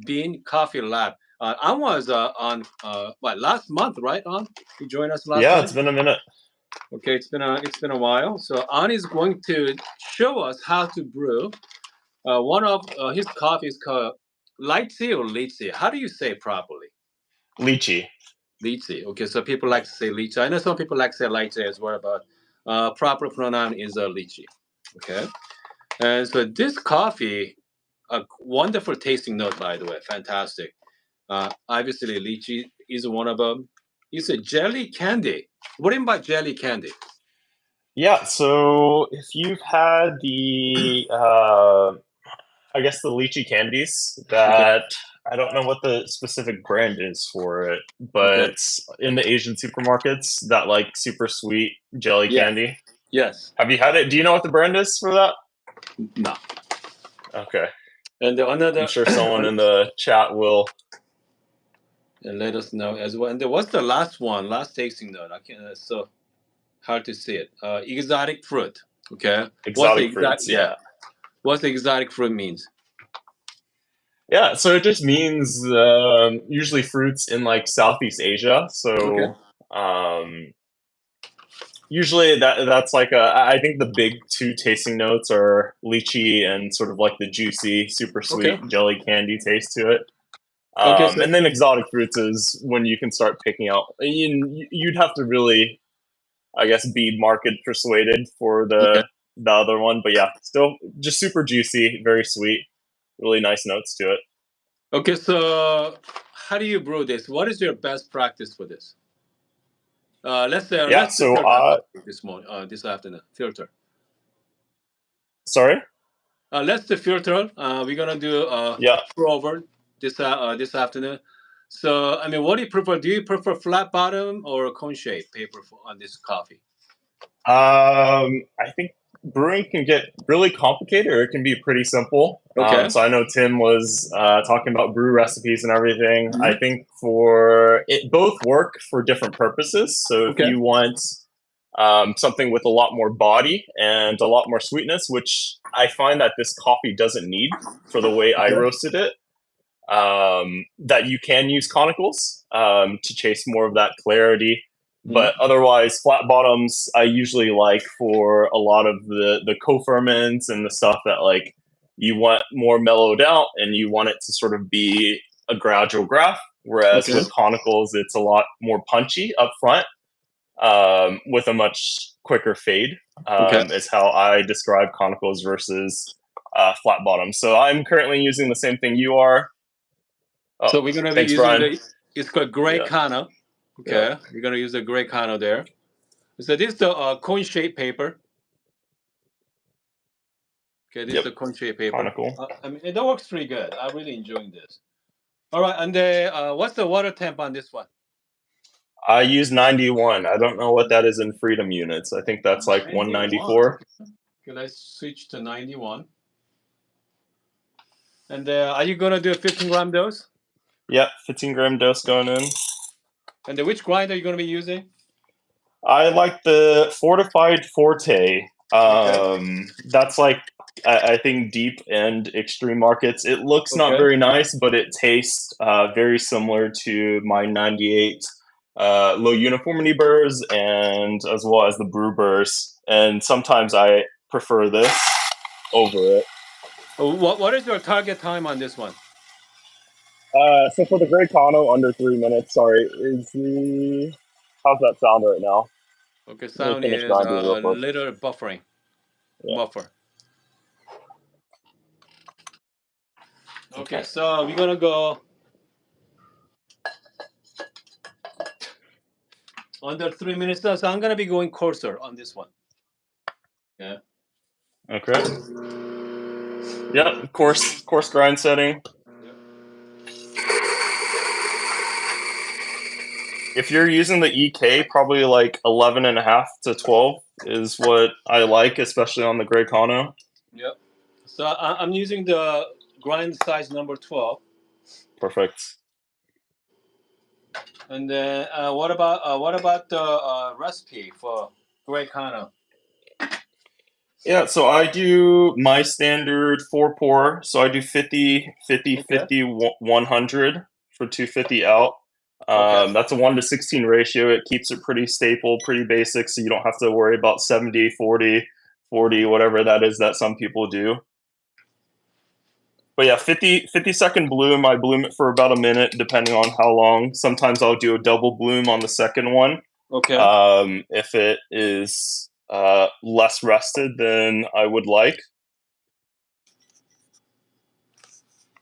Bean Coffee Lab. I was on last month, right? On you joined us last Yeah, month. it's been a minute. Okay, it's been a while. So On is going to show us how to brew. One of his coffee is called lychee or lychee. How do you say it properly? Lychee. Lychee. Okay, so people like to say lychee. I know some people like to say lychee as well, but proper pronoun is lychee. Okay, and so this coffee, a wonderful tasting note, by the way, fantastic. Obviously, lychee is one of them. It's a jelly candy. What do you mean by jelly candy? Yeah, so if you've had the, I guess the lychee candies Okay, that I don't know what the specific brand is for it, okay, but in the Asian supermarkets, that like super sweet jelly yes, candy. yes, Have you had it? Do you know what the brand is for that? no. Okay, And I'm another, sure someone in the chat will. and let us know as well. And what's the last one? Last tasting note. I can't. So hard to see it. Exotic fruit. Okay. What's the Exotic exact? fruits, Yeah. yeah. What's the exotic fruit means? Yeah, so it just means usually fruits in like Southeast Asia. Okay. So um, usually that's like I think the big two tasting notes are lychee and sort of like the juicy, super Okay. sweet jelly candy taste to it. Okay. So And then exotic fruits is when you can start picking out. You'd have to really, I guess, be market persuaded for okay. the other one. But yeah, still just super juicy, very sweet, really nice notes to it. Okay. So how do you brew this? What is your best practice for this? Yeah, Let's do so filter coffee this morning. This afternoon. Filter. sorry. Let's do filter. We're gonna do Yeah. pour over this afternoon. So I mean, what do you prefer? Do you prefer flat bottom or cone shape paper on this coffee? I think brewing can get really complicated, or it can be pretty simple. Okay. So I know Tim was talking about brew recipes and everything. I Mhm. think for it, both work for different purposes. So if Okay. you want something with a lot more body and a lot more sweetness, which I find that this coffee doesn't need for the way I Okay. roasted it, that you can use conicals to chase more of that clarity. But Mhm. otherwise, flat bottoms I usually like for a lot of the co-ferments and the stuff that like you want more mellowed out and you want it to sort of be a gradual graph. Whereas Okay. with conicals, it's a lot more punchy up front with a much quicker fade. Okay. Is how I describe conicals versus flat bottoms. So I'm currently using the same thing you are. Oh, So we're gonna be thanks, using Brian. the. It's called gray Yeah, Kano. yeah, Okay. We're gonna use the gray Kano there. So this is the cone shape paper. Okay. This is yep. the cone shape paper. Conical. I mean, that works pretty good. I'm really enjoying this. All right. And the what's the water temp on this one? I use 91. I don't know what that is in freedom units. I think that's like 91. 194. Okay, let's switch to 91. And are you gonna do a 15-gram dose? Yep, 15-gram dose going in. And which grind are you gonna be using? I like the fortified forte. Okay. That's like I think deep and extreme markets. It looks not Okay. very nice, but it tastes very similar to my 98 low uniformity burrs and as well as the brew burrs. And sometimes I prefer this over it. What is your target time on this one? So for the Grey Kano, under 3 minutes. Sorry, is the how's that sound right now? Okay, Let me sound finish is grinding real a quick. little buffering. Yeah. Buffer. Okay, Okay. so we're gonna go under 3 minutes now. So I'm gonna be going coarser on this one. Yeah. Okay. Yep. Coarse grind setting. Yep. If you're using the EK, probably like 11 and a half to 12 is what I like, especially on the Grey Kano. Yep. So I'm using the grind size number 12. Perfect. And then what about the recipe for Grey Kano? Yeah, so I do my standard 4 pour. So I do 50, 50, Okay. 50, 100 for 250 out. Okay. That's a 1 to 16 ratio. It keeps it pretty staple, pretty basic, so you don't have to worry about 70, 40, 40, whatever that is that some people do. But yeah, 50-second bloom. I bloom it for about a minute, depending on how long. Sometimes I'll do a double bloom on the second one. Okay. If it is less rested than I would like.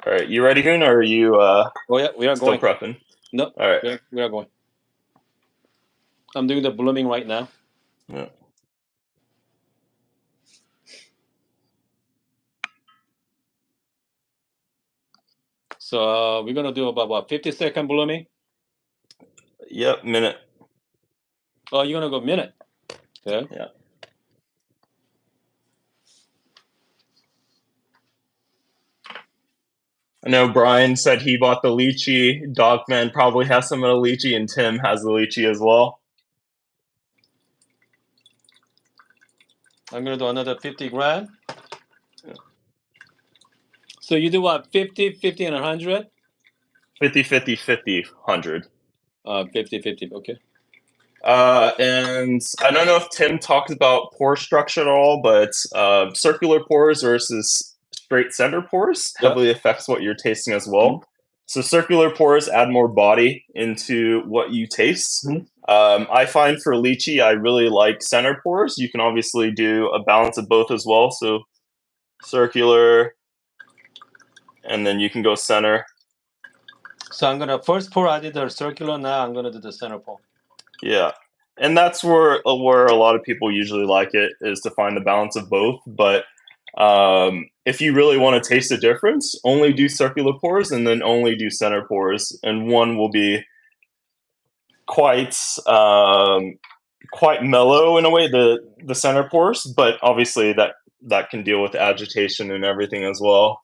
All right, you ready, Hoon, or are you Oh yeah, we are still going. prepping? No, All right. we are going. I'm doing the blooming right now. Yeah. So we're gonna do about what, 50-second blooming? Yep, minute. Oh, you're gonna go minute. Okay. Yeah. I know Brian said he bought the lychee. Dogman probably has some of the lychee, and Tim has the lychee as well. I'm gonna do another 50 gram. So you do what, 50, 50, and 100? 50, 50, 50, 100. 50, 50. Okay. And I don't know if Tim talked about pour structure at all, but circular pours versus straight center pours Yeah. heavily affects what you're tasting as well. Mhm. So circular pours add more body into what you taste. Mhm. I find for lychee, I really like center pours. You can obviously do a balance of both as well. So circular, and then you can go center. So I'm gonna first pour. I did the circular. Now I'm gonna do the center pour. Yeah. And that's where a lot of people usually like it, is to find the balance of both. But if you really want to taste the difference, only do circular pours and then only do center pours, and one will be quite quite mellow in a way, the center pours, but obviously that can deal with agitation and everything as well.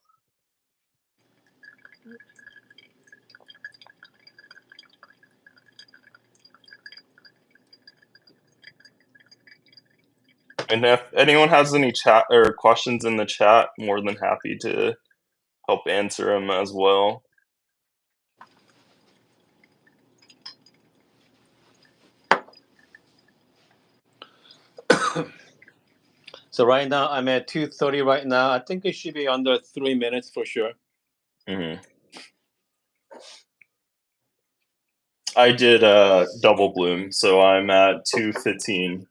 And if anyone has any chat or questions in the chat, more than happy to help answer them as well. So right now I'm at 230 right now. I think it should be under 3 minutes for sure. Mm-hmm. I did double bloom, so I'm at 215,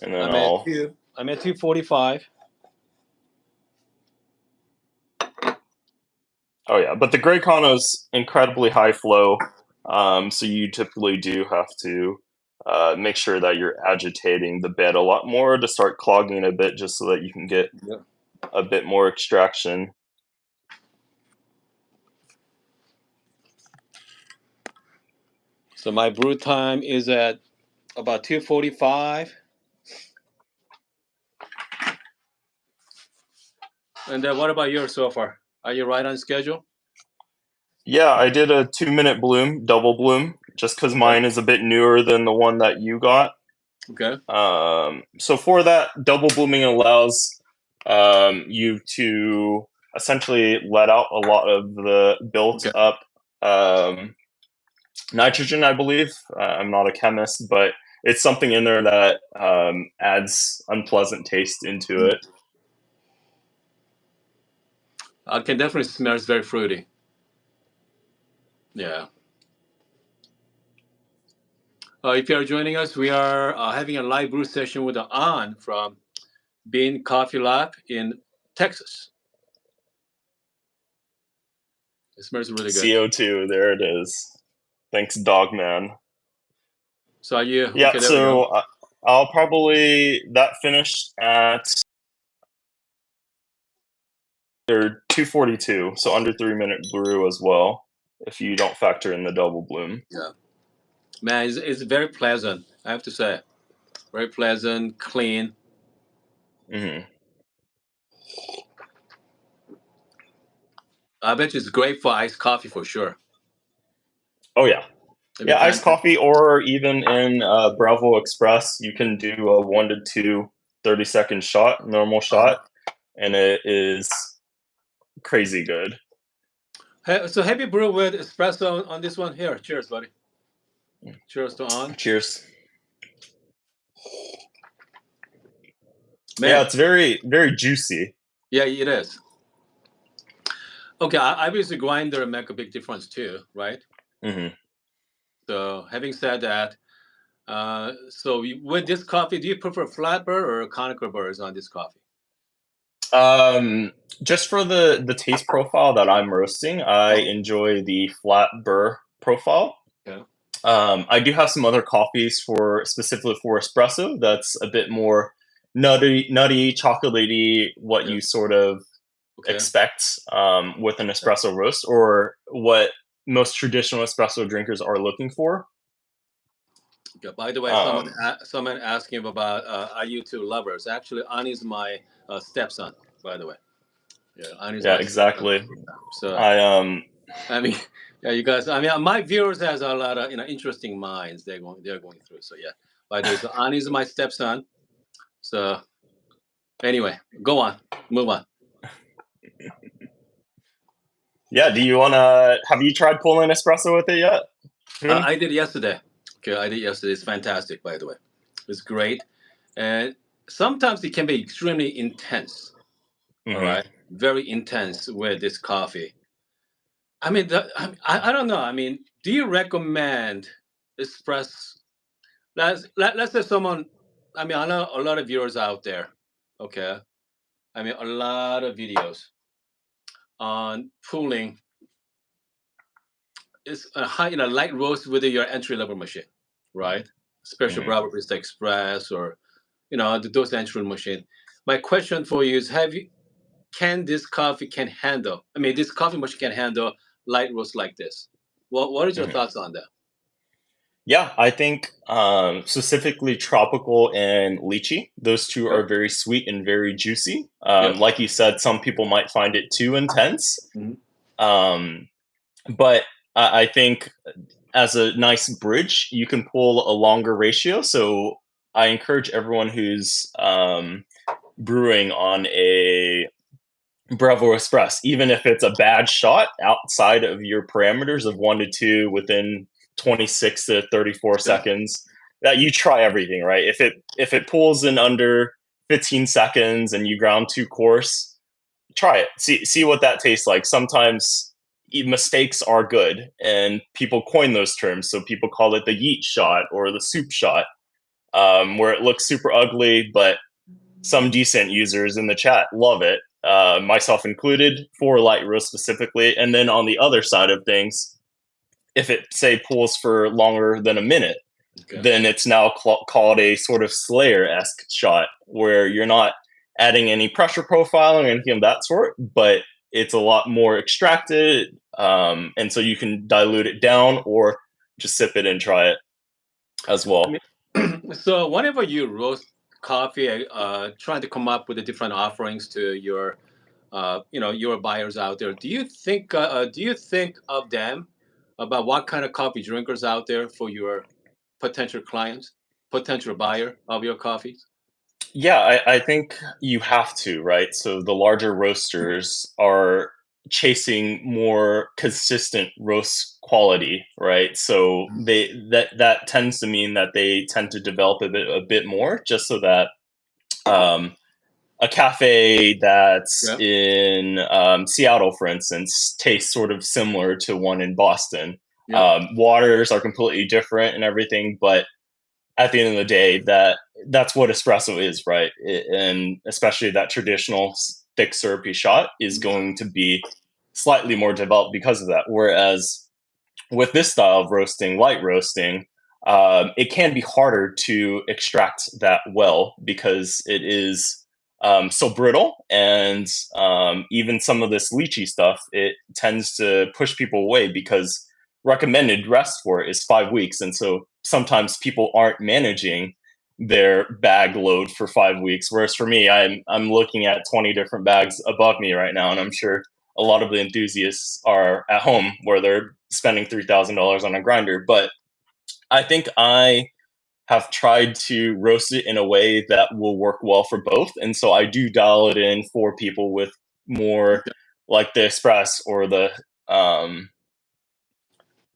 and then I'm at 245. Oh yeah, but the Grey Kano's incredibly high flow, so you typically do have to make sure that you're agitating the bed a lot more to start clogging it a bit, just so that you can get a bit more extraction. So my brew time is at about 2:45. And then what about yours so far? Are you right on schedule? Yeah, I did a 2-minute bloom, double bloom, just because mine is a bit newer than the one that you got. Okay. So for that, double blooming allows you to essentially let out a lot of the built up nitrogen, I believe. I'm not a chemist, but it's something in there that adds unpleasant taste into it. I can definitely smell it's very fruity. Yeah. If you are joining us, we are having a live brew session with An from Bean Coffee Lab in Texas. It smells really good. CO2, there it is. Thanks, Dogman. So are you? Yeah, Okay, there we so go. I'll probably, that finished at 242, so under 3-minute brew as well, if you don't factor in the double bloom. Yeah. Man, it's very pleasant, I have to say. Very pleasant, clean. Mm-hmm. I bet you it's great for iced coffee for sure. Oh, yeah. Yeah, iced coffee, or even in Bravo Express, you can do a 1 to 2 30-second shot, normal shot, and it is crazy good. So have you brewed with espresso on this one? Here, cheers, buddy. Cheers to on. Cheers. Man. Yeah, it's very, very juicy. Yeah, it is. Okay, obviously grinder make a big difference too, right? Mm-hmm. So having said that, so with this coffee, do you prefer flat burr or conical burrs on this coffee? Just for the taste profile that I'm roasting, I enjoy the flat burr profile. Okay. I do have some other coffees for specifically for espresso that's a bit more nutty, chocolatey, what you sort of expect with an espresso roast, or what most traditional espresso drinkers are looking for. Okay. By the way, someone asking about are you two lovers? Actually, Ani's my stepson. By the way, Ani's my exactly. Stepson. So I mean, yeah, you guys. I mean, my viewers has a lot of interesting minds they're going through. So yeah, by the way, so Ani's my stepson. So anyway, go on, move on. Yeah, do you want to? Have you tried pulling espresso with it yet? I did yesterday. Okay, I did yesterday. It's fantastic, by the way. It's great, and sometimes it can be extremely intense. All right, very intense with this coffee. I mean, I don't know. I mean, do you recommend espresso? Let's say someone. I mean, I know a lot of viewers out there. Okay, I mean, a lot of videos on pulling is a high, light roast with your entry level machine, right? Special Bravo Barista Express or those entry machine. My question for you is: can this coffee handle? I mean, this coffee machine can handle light roast like this. What is your thoughts on that? Yeah, I think specifically tropical and lychee, those two are very sweet and very juicy. Like you said, some people might find it too intense. But I think as a nice bridge, you can pull a longer ratio. So I encourage everyone who's brewing on a Bravo Express, even if it's a bad shot outside of your parameters of 1 to 2 within 26 to 34 seconds, that you try everything, right? If it pulls in under 15 seconds and you ground 2 coarse, try it. See what that tastes like. Sometimes mistakes are good, and people coin those terms. So people call it the yeet shot or the soup shot, where it looks super ugly, but some decent users in the chat love it, myself included, for light roast specifically. And then on the other side of things, if it say pulls for longer than a minute, then it's now called a sort of Slayer-esque shot, where you're not adding any pressure profiling or anything of that sort, but it's a lot more extracted, and so you can dilute it down or just sip it and try it as well. So whenever you roast coffee, trying to come up with the different offerings to your your buyers out there, do you think of them about what kind of coffee drinkers out there for your potential clients, potential buyer of your coffees? Yeah, I think you have to, right? So the larger roasters are chasing more consistent roast quality, right? So that tends to mean that they tend to develop a bit more, just so that a cafe that's in Seattle, for instance, tastes sort of similar to one in Boston. Waters are completely different and everything, but at the end of the day, that's what espresso is, right? And especially that traditional thick syrupy shot is going to be slightly more developed because of that. Whereas with this style of roasting, light roasting, it can be harder to extract that well because it is so brittle, and even some of this lychee stuff, it tends to push people away because recommended rest for it is 5 weeks, and so sometimes people aren't managing their bag load for 5 weeks. Whereas for me, I'm looking at 20 different bags above me right now, and I'm sure a lot of the enthusiasts are at home where they're spending $3,000 on a grinder. But I think I have tried to roast it in a way that will work well for both. And so I do dial it in for people with more like the Express or the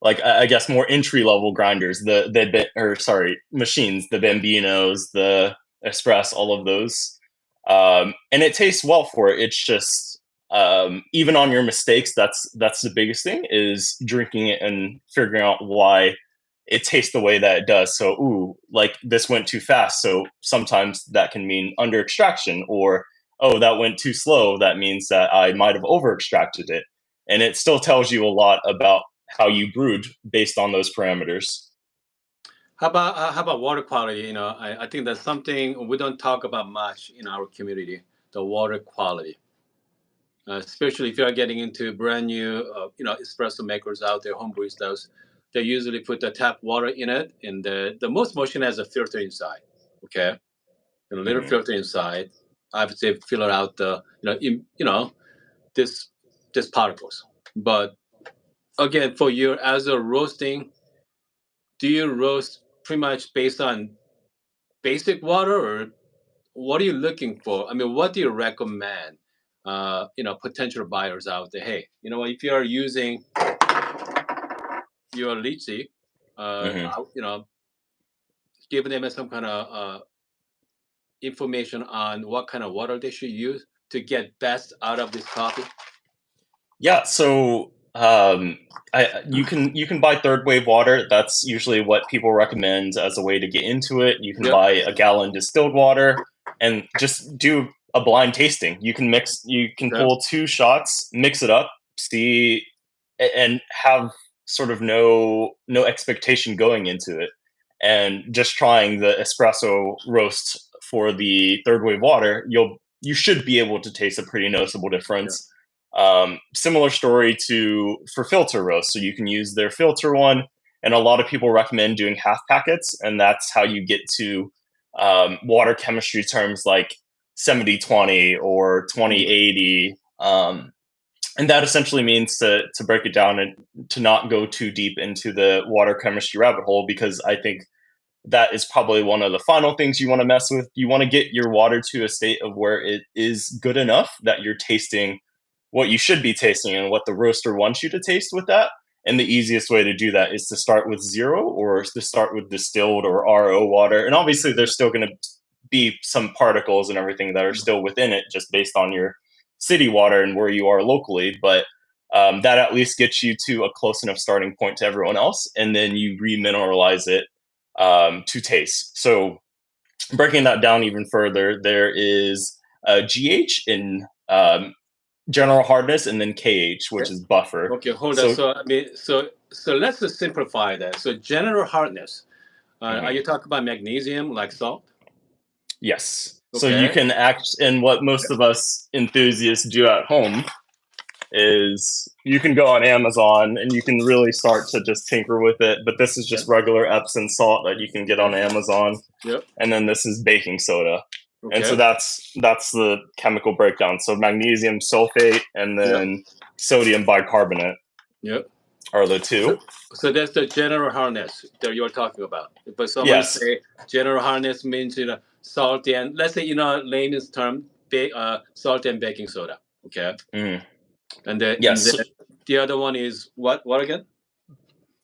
like I guess more entry level grinders, machines, the Bambinos, the Express, all of those, and it tastes well for it. It's just even on your mistakes, that's the biggest thing is drinking it and figuring out why it tastes the way that it does. So, ooh, like this went too fast. So sometimes that can mean under extraction, or oh, that went too slow. That means that I might have over extracted it, and it still tells you a lot about how you brewed based on those parameters. How about water quality? I think that's something we don't talk about much in our community. The water quality, especially if you are getting into brand new, espresso makers out there, home baristas. They usually put the tap water in it, and the most motion has a filter inside. Okay, a little Mhm. filter inside. I would say filter out the this this particles. But again, for you as a roasting, do you roast pretty much based on basic water, or what are you looking for? I mean, what do you recommend? Potential buyers out there. Hey, if you are using your lychee, Mhm. give them some kind of information on what kind of water they should use to get best out of this coffee. Yeah, so you can buy third wave water. That's usually what people recommend as a way to get into it. You can Yep. buy a gallon distilled water and just do a blind tasting. You can Okay. pull 2 shots, mix it up, see, and have sort of no expectation going into it, and just trying the espresso roast for the third wave water, you should be able to taste a pretty noticeable Yeah. difference. Similar story to for filter roast. So you can use their filter one, and a lot of people recommend doing half packets, and that's how you get to water chemistry terms like 70/20 or Mm. 20/80. And that essentially means to break it down and to not go too deep into the water chemistry rabbit hole, because I think that is probably one of the final things you want to mess with. You want to get your water to a state of where it is good enough that you're tasting what you should be tasting and what the roaster wants you to taste with that. And the easiest way to do that is to start with zero, or to start with distilled or RO water. And obviously, there's still going to be some particles and everything that are still within it just based on your city water and where you are locally. But that at least gets you to a close enough starting point to everyone else. And then you remineralize it to taste. So breaking that down even further, there is GH in general hardness, and then KH, which is buffer. Okay, hold on. So So I mean, so let's just simplify that. So general hardness. Are mhm, you talking about magnesium like salt? yes, so you Okay. can act, and what most of us enthusiasts do at home is you can go on Amazon and you can really start to just tinker with it. But this is Yeah. just regular Epsom salt that you can get on Okay. Amazon, Yep. and then this is baking soda. And so Okay. that's the chemical breakdown. So magnesium sulfate and Yep. then sodium bicarbonate Yep. are the So, two. so that's the general hardness that you're talking about. But someone Yes. say general hardness means salt and, let's say, layman's term, salt and baking soda. Okay. Mhm. And then Yes. the other one is what? What again?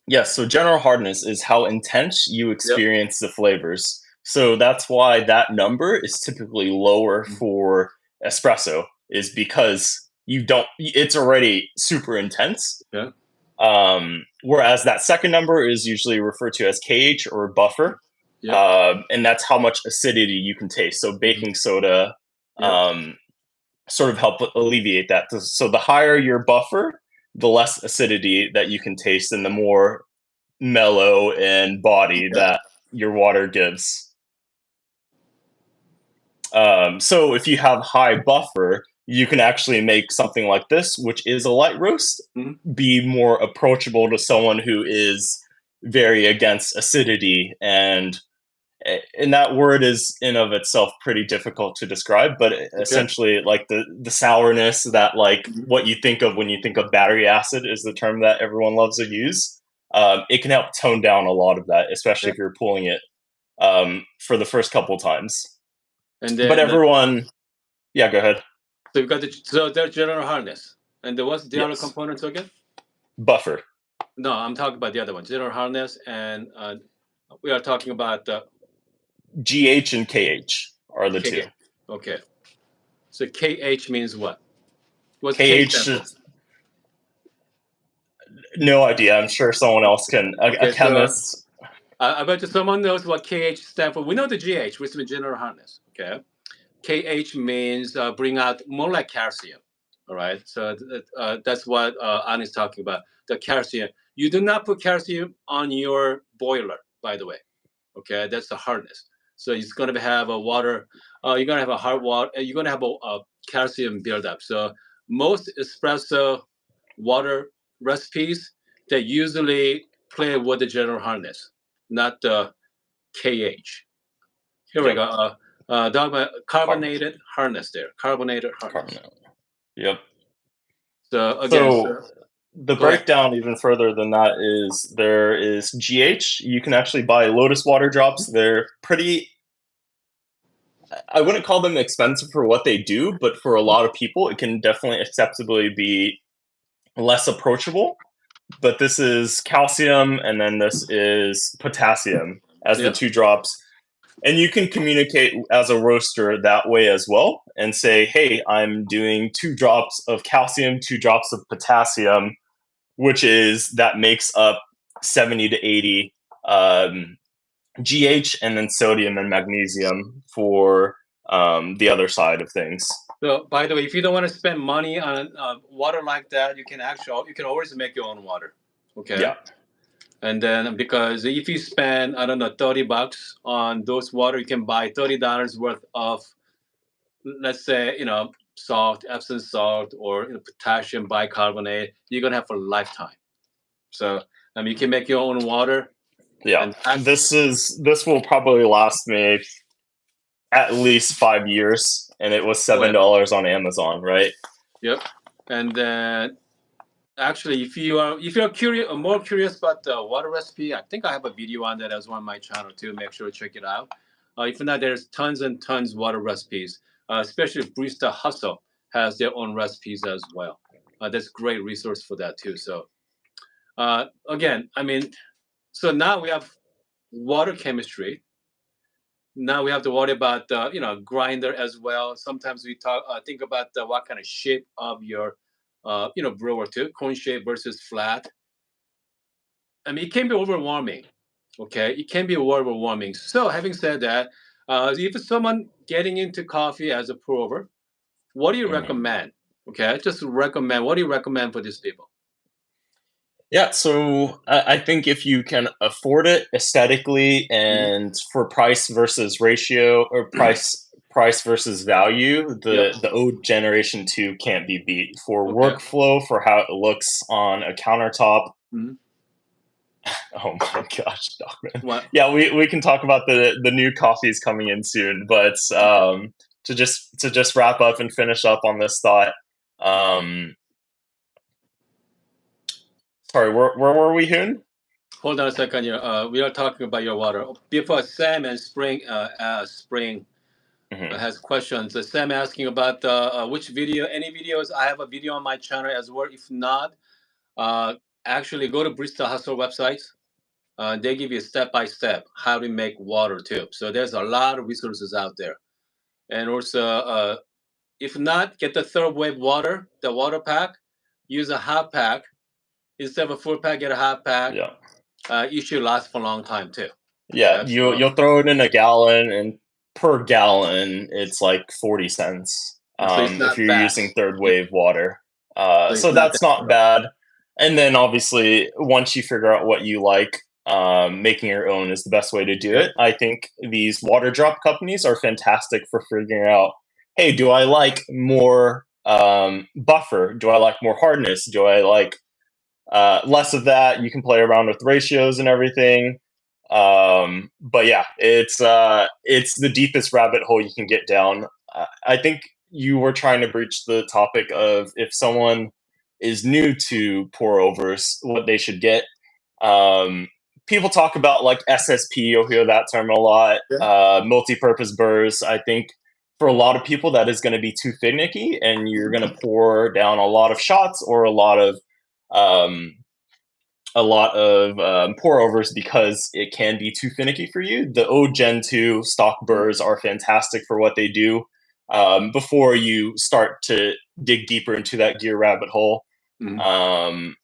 Yes. So general hardness is how intense you Yep. experience the flavors. So that's why that number is typically lower Mm. for espresso, is because you don't, it's already super intense. Yeah. Whereas that second number is usually referred to as KH or buffer. Yep. And that's how much acidity you can taste. So Mhm. baking soda Yep. um, sort of help alleviate that. So the higher your buffer, the less acidity that you can taste, and the more mellow and body Okay. that your water gives. So if you have high buffer, you can actually make something like this, which is a light roast, Mhm. be more approachable to someone who is very against acidity. And that word is in of itself pretty difficult to describe, but Okay. essentially like the sourness that like Mhm. what you think of when you think of battery acid is the term that everyone loves to use. It can help tone down a lot of that, especially Yeah. if you're pulling it for the first couple times. And But then everyone, yeah, go ahead. so you've got the general hardness. And what's the other Yes. components again? Buffer. No, I'm talking about the other one, general hardness, and we are talking about GH and KH are the two. KH. Okay. So KH means what? What's K KH, stand for? no idea. I'm sure someone else can. A Okay, so chemist. I bet you someone knows what KH stand for. We know the GH, which means general hardness. Okay. KH means bring out more like calcium. All right. So that's what Anne is talking about. The calcium. You do not put calcium on your boiler, by the way. Okay. That's the hardness. So it's going to have a water. You're going to have a hard water. You're going to have a calcium buildup. So most espresso water recipes, they usually play with the general hardness, not the KH. Here we go. Dogma carbonated hardness there. Carbonated hardness. Carbonate. Yep. So again, So the go ahead. breakdown even further than that is there is GH. You can actually buy Lotus water drops. They're pretty. I wouldn't call them expensive for what they do, but for a lot of people, it can definitely acceptably be less approachable. But this is calcium, and then this is potassium as the Yep. two drops. And you can communicate as a roaster that way as well and say, hey, I'm doing 2 drops of calcium, 2 drops of potassium, which is that makes up 70 to 80 GH, and then sodium and magnesium for the other side of things. So by the way, if you don't want to spend money on water like that, you can always make your own water. Okay. Yeah. And then because if you spend I don't know $30 on those water, you can buy $30 worth of, let's say, salt, Epsom salt, or potassium bicarbonate. You're gonna have for a lifetime. So you can make your own water. Yeah. This will probably last me at least 5 years, and it was $7 on Amazon, right? Yep. And then actually, if you're curious, more curious about the water recipe, I think I have a video on that as well on my channel too. Make sure to check it out. If not, there's tons and tons water recipes. Especially Barista Hustle has their own recipes as well. That's great resource for that too. So again, so now we have water chemistry. Now we have to worry about grinder as well. Sometimes we think about what kind of shape of your brewer too, cone shape versus flat. It can be overwhelming. Okay, it can be overwhelming. So having said that, if someone getting into coffee as a pour-over, what do you recommend? Okay, just recommend. What do you recommend for these people? Yeah, so I think if you can afford it aesthetically and for price versus ratio, or price versus value, the Ode Generation 2 can't be beat for workflow, for how it looks on a countertop. Oh my gosh, Dogman. What? Yeah, we can talk about the new coffees coming in soon, but to just wrap up and finish up on this thought. Sorry, where were we, Hoon? Hold on a second here. We are talking about your water. Before Sam and Spring has questions. Sam asking about which video, any videos. I have a video on my channel as well. If not, actually go to Barista Hustle website. They give you step-by-step how to make water too. So there's a lot of resources out there. And also, if not, get the third wave water, the water pack. Use a half pack. Instead of a full pack, get a half pack. Yeah. It should last for a long time too. Yeah, you'll throw it in a gallon, and per gallon it's like 40 cents. So it's not if you're bad. using third wave water. So that's not bad. And then obviously once you figure out what you like, making your own is the best way to do it. I think these water drop companies are fantastic for figuring out, hey, do I like more buffer? Do I like more hardness? Do I like less of that? You can play around with ratios and everything. But yeah, it's the deepest rabbit hole you can get down. I think you were trying to breach the topic of if someone is new to pour overs, what they should get. people talk about like SSP. You'll hear that term a lot. Yeah. Multi-purpose burrs. I think for a lot of people that is going to be too finicky, and you're going to pour down a lot of shots or um, pour overs because it can be too finicky for you. The old Gen 2 stock burrs are fantastic for what they do. Before you start to dig deeper into that gear rabbit hole, Mhm.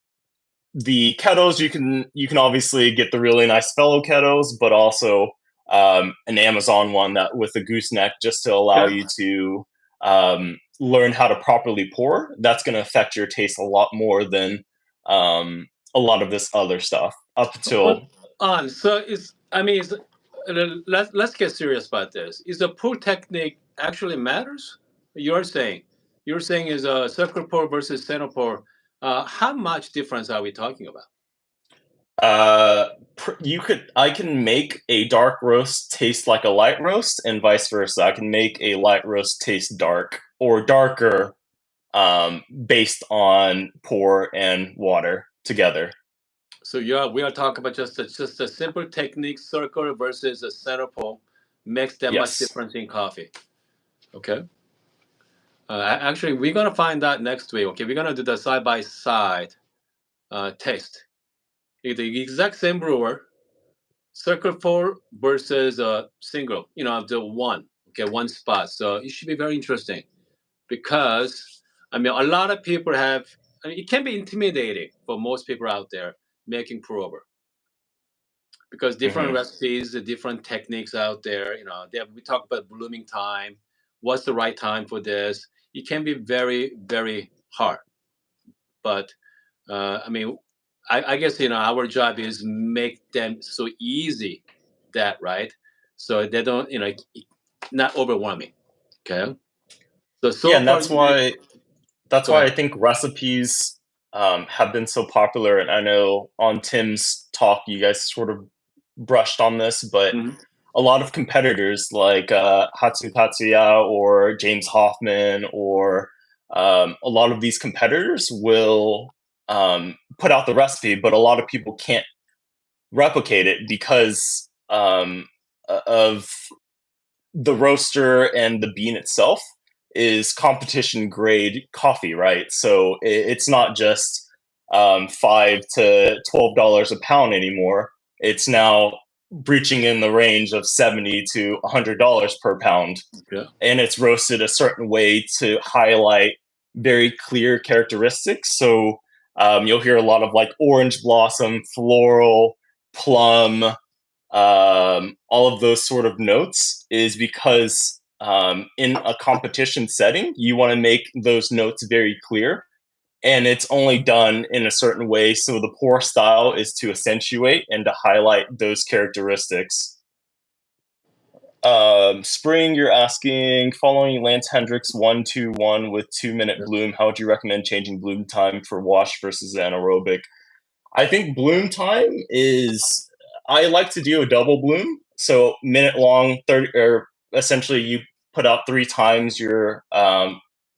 the kettles, you can obviously get the really nice fellow kettles, but also an Amazon one that with a gooseneck just to allow Yeah. you to learn how to properly pour. That's going to affect your taste a lot more than a lot of this other stuff up Hold until. on. So let's get serious about this. Is the pour technique actually matters? You're saying is a circle pour versus center pour. How much difference are we talking about? I can make a dark roast taste like a light roast, and vice versa. I can make a light roast taste dark or darker, based on pour and water together. So we are talking about just a simple technique, circle versus a center pour, makes that much Yes. difference in coffee. Okay. Actually, we're gonna find out next week. Okay, we're gonna do the side by side taste. The exact same brewer, circle four versus a single. The one. Okay, one spot. So it should be very interesting because a lot of people have. It can be intimidating for most people out there making PourOver because different Hmm. recipes, the different techniques out there. We talk about blooming time. What's the right time for this? It can be very, very hard. But I mean, I guess our job is make them so easy that right, so they don't not overwhelming. Okay, so Yeah, so and far that's go why ahead. I think recipes have been so popular. And I know on Tim's talk, you guys sort of brushed on this, but Mhm. a lot of competitors like Hatsu Tatsuya or James Hoffman or a lot of these competitors will put out the recipe, but a lot of people can't replicate it because of the roaster and the bean itself is competition grade coffee, right? So it's not just $5 to $12 a pound anymore. It's now breaching in the range of $70 to $100 per pound, Yeah. and it's roasted a certain way to highlight very clear characteristics. So you'll hear a lot of like orange blossom, floral, plum, all of those sort of notes is because in a competition setting, you want to make those notes very clear. And it's only done in a certain way. So the pour style is to accentuate and to highlight those characteristics. Spring, you're asking, following Lance Hendricks 1-2-1 with 2-minute bloom, how would you recommend changing bloom time for wash versus anaerobic? I think bloom time is, I like to do a double bloom. So minute long, 30, or essentially you put out 3 times your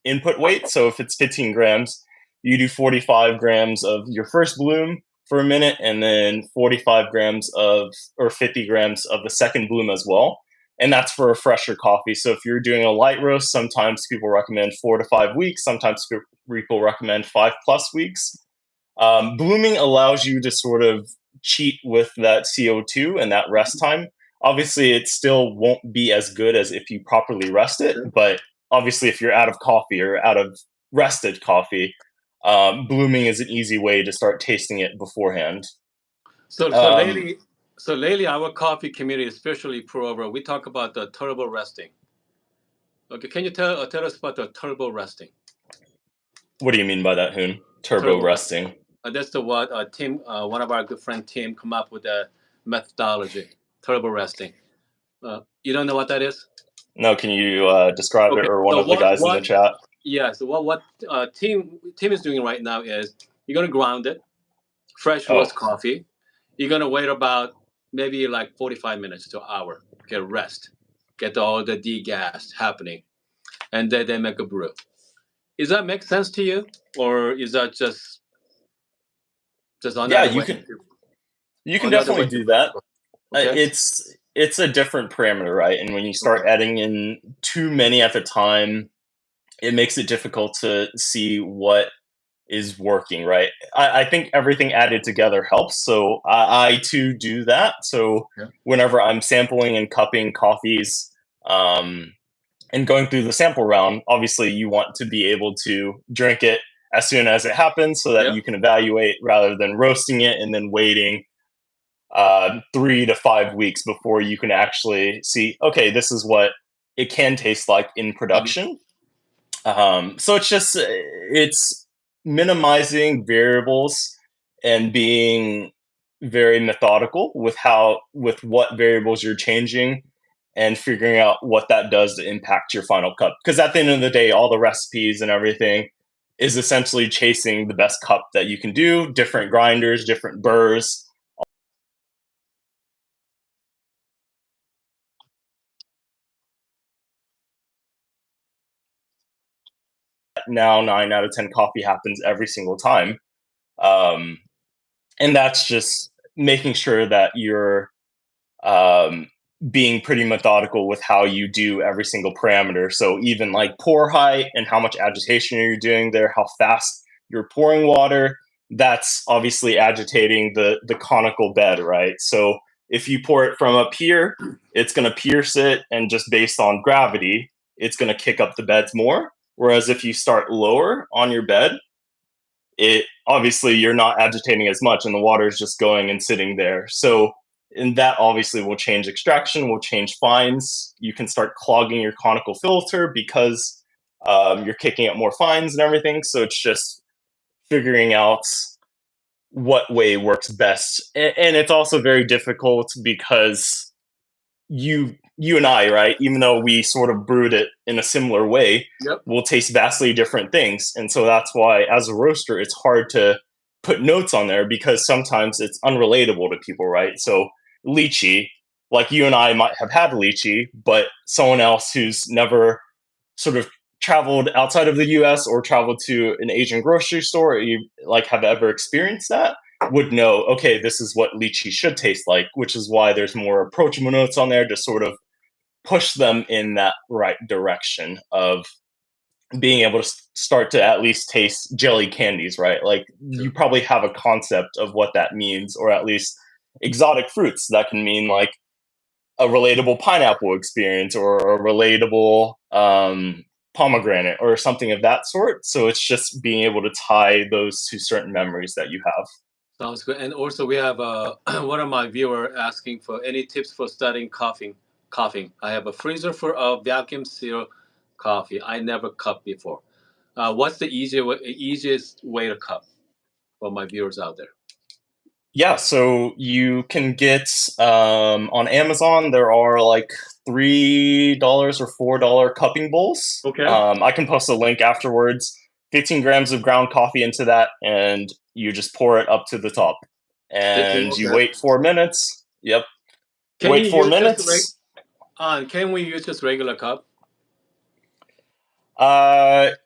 input weight. So if it's 15 grams, you do 45 grams of your first bloom for a minute, and then 45 grams of, or 50 grams of the second bloom as well. And that's for a fresher coffee. So if you're doing a light roast, sometimes people recommend 4 to 5 weeks. Sometimes people recommend 5+ weeks. Blooming allows you to sort of cheat with that CO2 and that rest time. Obviously, it still won't be as good as if you properly rest it, but obviously, if you're out of coffee or out of rested coffee, blooming is an easy way to start tasting it beforehand. So so Um, lately, so lately, our coffee community, especially PourOver, we talk about the turbo resting. Okay, can you tell us about the turbo resting? what do you mean by that, Hoon? Turbo Turbo. resting. That's the what Tim, one of our good friend Tim, come up with a methodology. Turbo resting. You don't know what that is? No, can you describe it, Okay. or one So of the guys in the chat? Yeah. So what Tim is doing right now is you're gonna ground it, fresh Oh, roast coffee. You're gonna wait about maybe like 45 minutes to an hour. Okay, rest, get all the degas happening, and then they make a brew. Does that make sense to you, or is that just yeah, another you way can. to? You can another way definitely to do cook. that. Okay. It's a different parameter, right? And when you Okay. start adding in too many at a time, it makes it difficult to see what is working, right? I think everything added together helps. So I too do that. So Yeah. whenever I'm sampling and cupping coffees, um, and going through the sample round, obviously you want to be able to drink it as soon as it happens so that Yeah. you can evaluate rather than roasting it and then waiting 3 to 5 weeks before you can actually see, okay, this is what it can taste like in Mhm. production. So it's minimizing variables and being very methodical with what variables you're changing and figuring out what that does to impact your final cup. Because at the end of the day, all the recipes and everything is essentially chasing the best cup that you can do, different grinders, different burrs. Now 9 out of 10 coffee happens every single time. Um, and that's just making sure that you're um, being pretty methodical with how you do every single parameter. So even like pour height and how much agitation you're doing there, how fast you're pouring water, that's obviously agitating the conical bed, right? So if you pour it from up here, it's going to pierce it, and just based on gravity, it's going to kick up the beds more. Whereas if you start lower on your bed, it obviously you're not agitating as much and the water is just going and sitting there. So and that obviously will change extraction, will change fines. You can start clogging your conical filter because you're kicking up more fines and everything. So it's just figuring out what way works best. And it's also very difficult because you and I, right, even though we sort of brewed it in a similar way, Yep. will taste vastly different things. And so that's why as a roaster it's hard to put notes on there because sometimes it's unrelatable to people, right? So lychee, like you and I might have had lychee, but someone else who's never sort of traveled outside of the US or traveled to an Asian grocery store, or you like have ever experienced that, would know, okay, this is what lychee should taste like, which is why there's more approachable notes on there to sort of push them in that right direction of being able to start to at least taste jelly candies, right? Like Sure. you probably have a concept of what that means, or at least exotic fruits that can mean like a relatable pineapple experience or a relatable pomegranate or something of that sort. So it's just being able to tie those to certain memories that you have. Sounds good. And also, we have one of my viewer asking for any tips for studying coughing. Coughing. I have a freezer for a vacuum seal coffee. I never cup before. What's the easiest way to cup for my viewers out there? Yeah, so you can get on Amazon. There are like $3 or $4 cupping bowls. Okay. I can post a link afterwards. 15 grams of ground coffee into that, and you just pour it up to the top, 15. and you Okay. wait 4 minutes. Yep, Can wait you four use minutes. can we use just regular cup?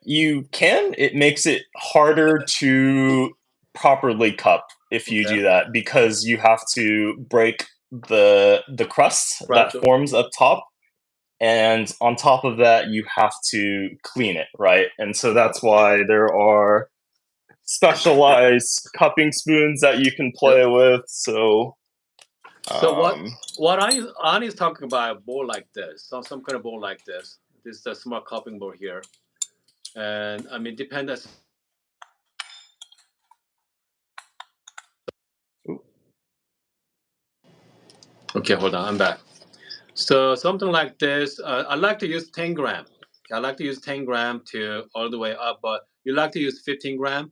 You can. It makes it harder to properly cup if you Okay. do that because you have to break the crust that Gotcha. forms up top, and on top of that you have to clean it, right? And so that's why there are specialized cupping spoons that you can Yep. play with. So So um, what Ani is talking about a bowl like this, some kind of bowl like this. This is a small cupping bowl here, and I mean depends. Okay, hold on, I'm back. So something like this, I like to use 10 gram. I like to use 10 gram to all the way up, but you like to use 15 gram?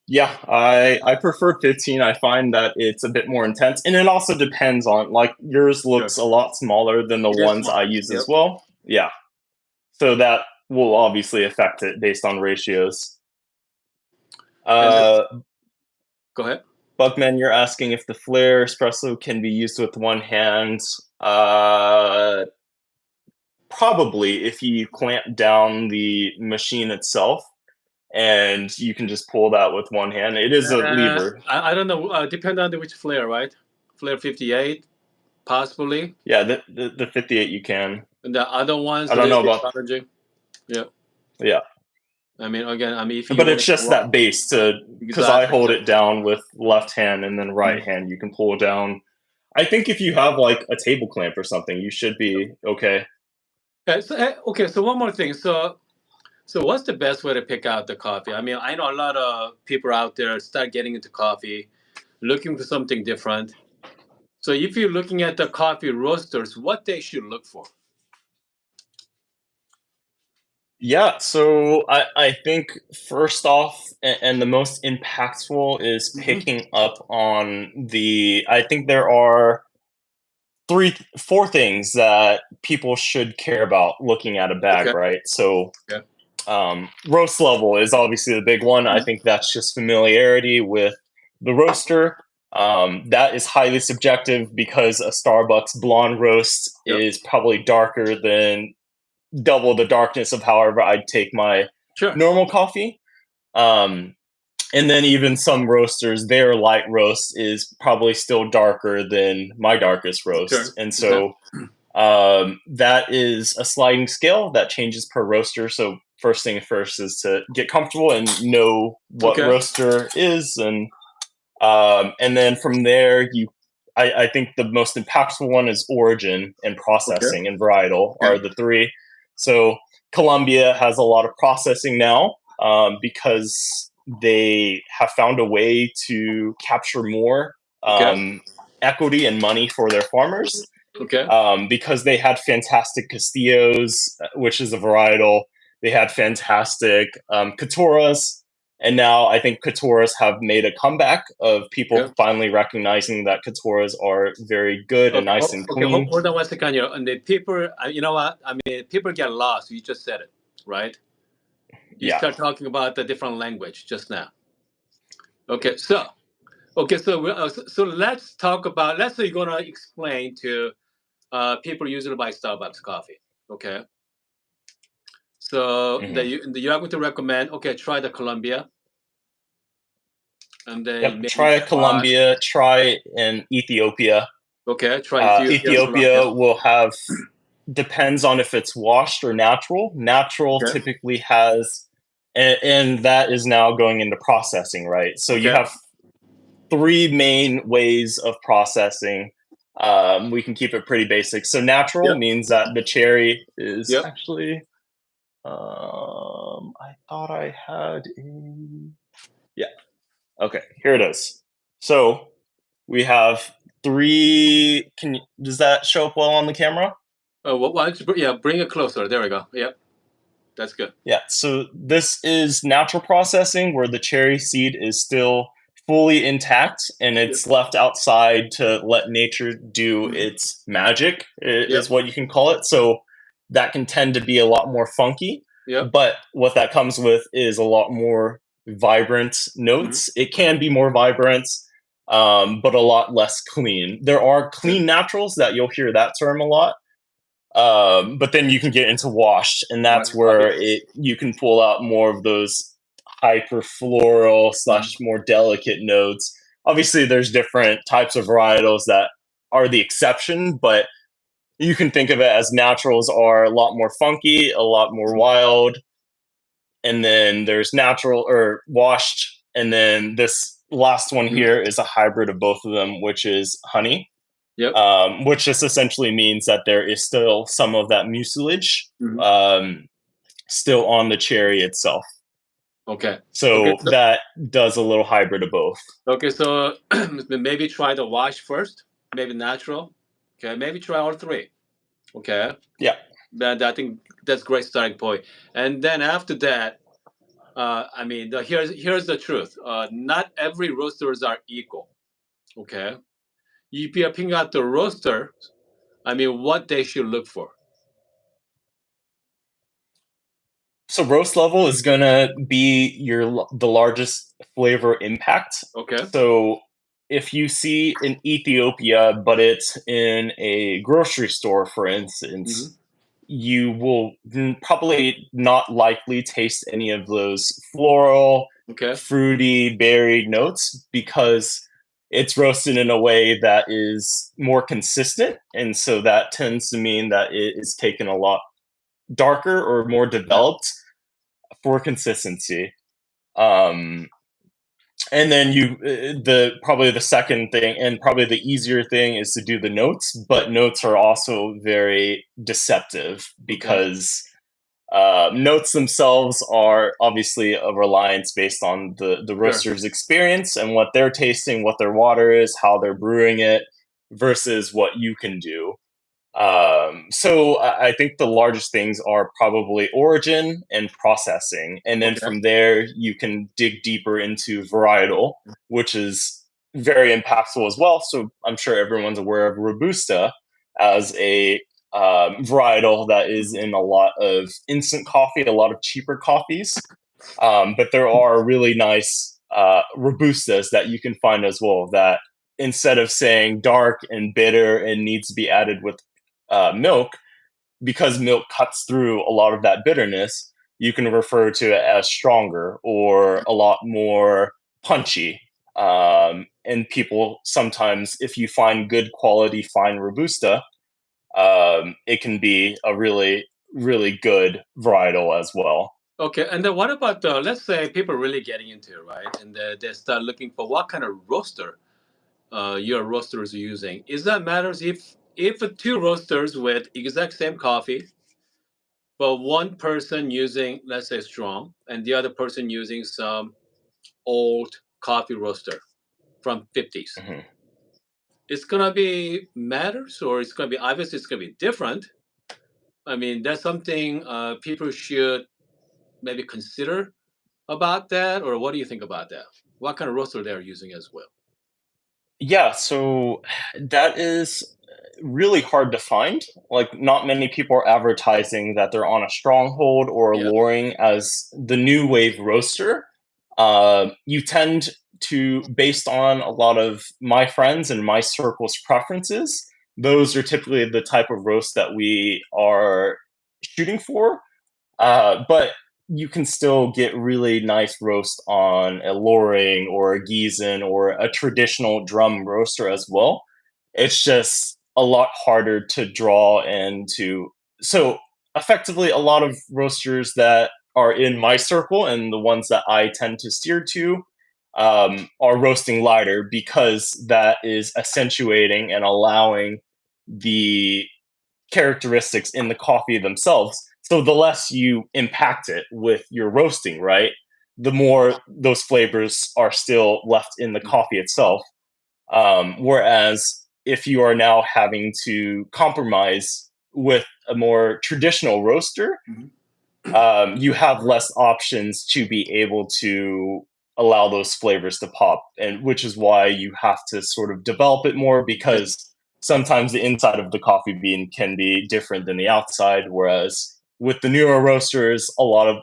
yeah, I prefer 15. I find that it's a bit more intense, and it also depends on like yours Sure. looks a lot smaller than the It is ones I small. use Yep. as well. Yeah, so that will obviously affect it based on ratios. And Uh, go ahead. Bugman, you're asking if the flare espresso can be used with one hand. Uh, Probably if you clamp down the machine itself. and you can just pull that with one hand. It is a lever. I don't know. Depend on which flare, right? Flare 58, possibly. Yeah, the 58 you can. And the other ones, I don't know about challenging. Yeah. Yeah. I mean, again, if you but it's just that base to, because I hold it down with left hand and then right hand you can pull it down. I think if you have like a table clamp or something, you should be okay. Okay, so one more thing. So what's the best way to pick out the coffee? I mean, I know a lot of people out there start getting into coffee, looking for something different. So if you're looking at the coffee roasters, what they should look for? Yeah, so I think first off, and the most impactful is picking up on I think there are 4 things that people should care about looking at a bag, right? So roast level is obviously the big one. I think that's just familiarity with the roaster. That is highly subjective because a Starbucks blonde roast is probably darker than double the darkness of however I'd take my normal coffee. And then even some roasters, their light roast is probably still darker than my darkest roast. And so that is a sliding scale that changes per roaster. So first thing first is to get comfortable and know what roaster is. And then from there, I think the most impactful one is origin and processing and varietal are the 3. So Colombia has a lot of processing now because they have found a way to capture more equity and money for their farmers. Because they had fantastic Castillos, which is a varietal. They had fantastic Catoras. And now I think Catoras have made a comeback of people finally recognizing that Catoras are very good and nice and clean. Hold on 1 second. And the people, you know what? I mean, people get lost. You just said it, right? You start talking about the different language just now. Okay, so let's talk about. Let's say you're gonna explain to people usually buy Starbucks coffee. Okay. So you are going to recommend, try the Colombia. And then try Colombia, try in Ethiopia. Okay, try Ethiopia will have, depends on if it's washed or natural. Natural typically has, and that is now going into processing, right? So you have 3 main ways of processing. We can keep it pretty basic. So natural means that the cherry is actually, I thought I had okay, here it is. So we have 3. Does that show up well on the camera? Why don't you, bring it closer. There we go. Yep. That's good. Yeah, so this is natural processing where the cherry seed is still fully intact and it's left outside to let nature do its magic, is what you can call it. So that can tend to be a lot more funky. But what that comes with is a lot more vibrant notes. It can be more vibrant, but a lot less clean. There are clean naturals that you'll hear that term a lot. But then you can get into washed, and that's where you can pull out more of those hyper floral / more delicate notes. Obviously, there's different types of varietals that are the exception, but you can think of it as naturals are a lot more funky, a lot more wild. And then there's natural or washed. And then this last one here is a hybrid of both of them, which is honey. Which just essentially means that there is still some of that mucilage still on the cherry itself. So that does a little hybrid of both. Okay, so maybe try the wash first, maybe natural. Okay, maybe try all 3. Okay. Yeah. But I think that's a great starting point. And then after that, I mean, here's the truth. Not every roasters are equal. Okay. If you're picking out the roaster, I mean, what they should look for. So roast level is gonna be the largest flavor impact. Okay. So if you see in Ethiopia, but it's in a grocery store, for instance, you will probably not likely taste any of those floral, Okay. fruity, berry notes because it's roasted in a way that is more consistent. And so that tends to mean that it is taken a lot darker or more Yeah. developed for consistency. Um, and then the probably the second thing and probably the easier thing is to do the notes, but notes are also very deceptive Okay. because notes themselves are obviously a reliance based on the Sure. roaster's experience and what they're tasting, what their water is, how they're brewing it, versus what you can do. So I think the largest things are probably origin and processing, and then Okay. from there you can dig deeper into varietal, which is very impactful as well. So I'm sure everyone's aware of Robusta as a varietal that is in a lot of instant coffee, a lot of cheaper coffees. But there are really nice Robustas that you can find as well that instead of saying dark and bitter and needs to be added with milk, because milk cuts through a lot of that bitterness, you can refer to it as stronger or a lot more punchy. And people sometimes, if you find good quality fine Robusta, it can be a really, really good varietal as well. Okay. And then what about let's say people are really getting into it, right? And they start looking for what kind of roaster your roasters are using. Is that matters if two roasters with exact same coffee, but one person using let's say strong and the other person using some old coffee roaster from 50s. Mhm. It's gonna be matters, or it's gonna be obviously it's gonna be different. I mean, that's something people should maybe consider about that, or what do you think about that? What kind of roaster they're using as well? Yeah, so that is really hard to find. Like, not many people are advertising that they're on a stronghold or Yeah. alluring as the new wave roaster. You tend to, based on a lot of my friends and my circle's preferences, those are typically the type of roast that we are shooting for. But you can still get really nice roast on a Loring or a Gießen or a traditional drum roaster as well. It's just a lot harder to draw and to. So, effectively, a lot of roasters that are in my circle and the ones that I tend to steer to are roasting lighter because that is accentuating and allowing the characteristics in the coffee themselves. So the less you impact it with your roasting, right? The more those flavors are still left in the coffee itself. Whereas if you are now having to compromise with a more traditional roaster, Mhm. you have less options to be able to allow those flavors to pop, and which is why you have to sort of develop it more Yeah. because sometimes the inside of the coffee bean can be different than the outside, whereas with the newer roasters a lot of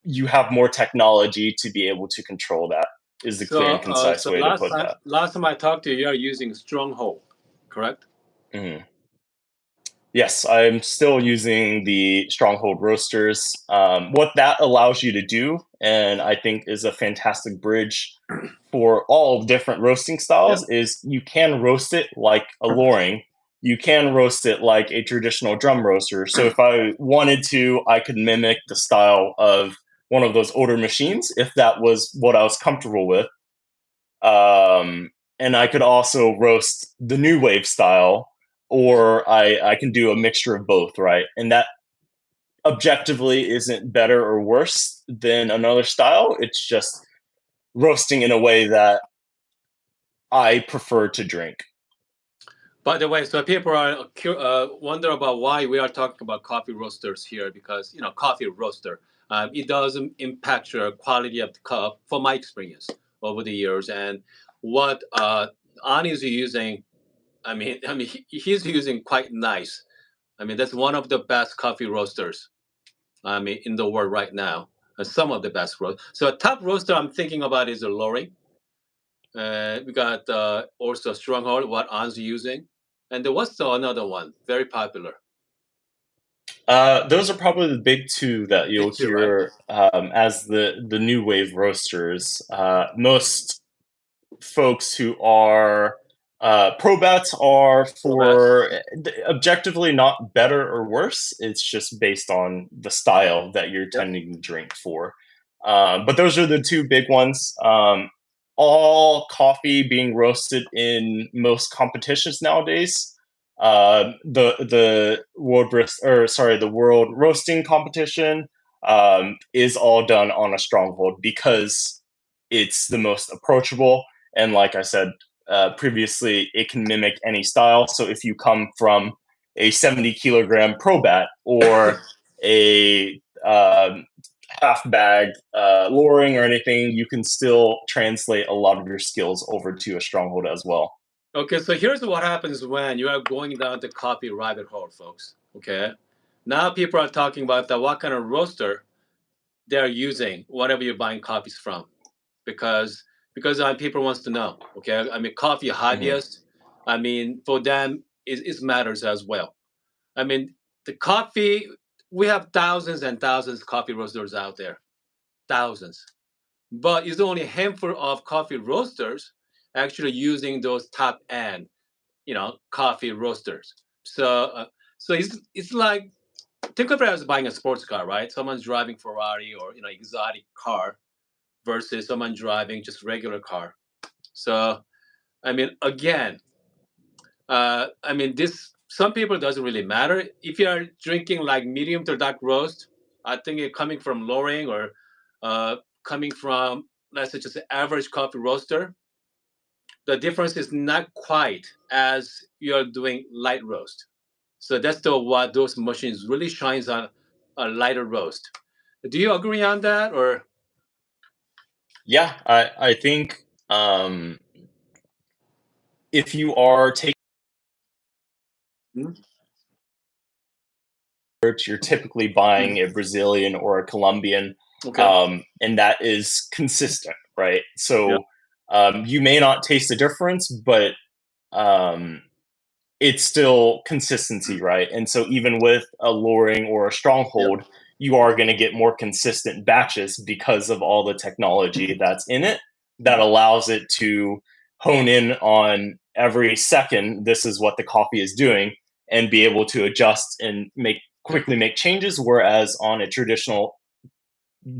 you have more technology to be able to control that is the clear So, and concise so way to put that. last time I talked to you, you're using Stronghold, correct? Mhm. Yes, I'm still using the Stronghold roasters. What that allows you to do, and I think is a fantastic bridge for all different roasting Yeah. styles, is you can roast it like a Loring. You can roast it like a traditional drum roaster. So if I wanted to, I could mimic the style of one of those older machines if that was what I was comfortable with. And I could also roast the new wave style, or I can do a mixture of both, right? And that objectively isn't better or worse than another style. It's just roasting in a way that I prefer to drink. By the way, so people are wonder about why we are talking about coffee roasters here because coffee roaster it doesn't impact your quality of the cup from my experience over the years and what Ani is using. I mean he's using quite nice. I mean that's one of the best coffee roasters. I mean in the world right now. Some of the best roast. So a top roaster I'm thinking about is a Lori. We got also Stronghold, what An's using. And there was still another one, very popular. Those are probably the big two that Big you'll two, right? hear as the new wave roasters. Most folks who are pro bets are Pro bets. for objectively not better or worse. It's just based on the style that you're Yep. tending to drink for. But those are the two big ones. All coffee being roasted in most competitions nowadays. The the world roasting competition is all done on a stronghold because it's the most approachable, and like I said previously, it can mimic any style. So if you come from a 70 kilogram pro bat or a half bag luring or anything, you can still translate a lot of your skills over to a stronghold as well. Okay, so here's what happens when you are going down the coffee rabbit hole, folks. Okay, now people are talking about what kind of roaster they're using, whatever you're buying coffees from, because people wants to know. Okay, I mean, coffee Mhm. hobbyists. I mean, for them, it matters as well. I mean, the coffee. We have thousands and thousands of coffee roasters out there, thousands. But it's only a handful of coffee roasters actually using those top end, coffee roasters. So it's like, think of it as buying a sports car, right? Someone's driving Ferrari or exotic car versus someone driving just regular car. So I mean, again, I mean, this some people doesn't really matter if you are drinking like medium to dark roast. I think it coming from Loring or uh, coming from, let's say, just an average coffee roaster. The difference is not quite as you're doing light roast. So that's the what those machines really shines on a lighter roast. Do you agree on that, or? Yeah, I think um, if you are taking, Hmm? you're typically buying a Brazilian or a Colombian, Okay. and that is consistent, right? Yeah. So you may not taste the difference, but um, it's still consistency, right? And so even with a luring or a Yep. stronghold, you are going to get more consistent batches because of all the technology that's in it that allows it to hone in on every second. This is what the coffee is doing, and be able to adjust and make changes. Whereas on a traditional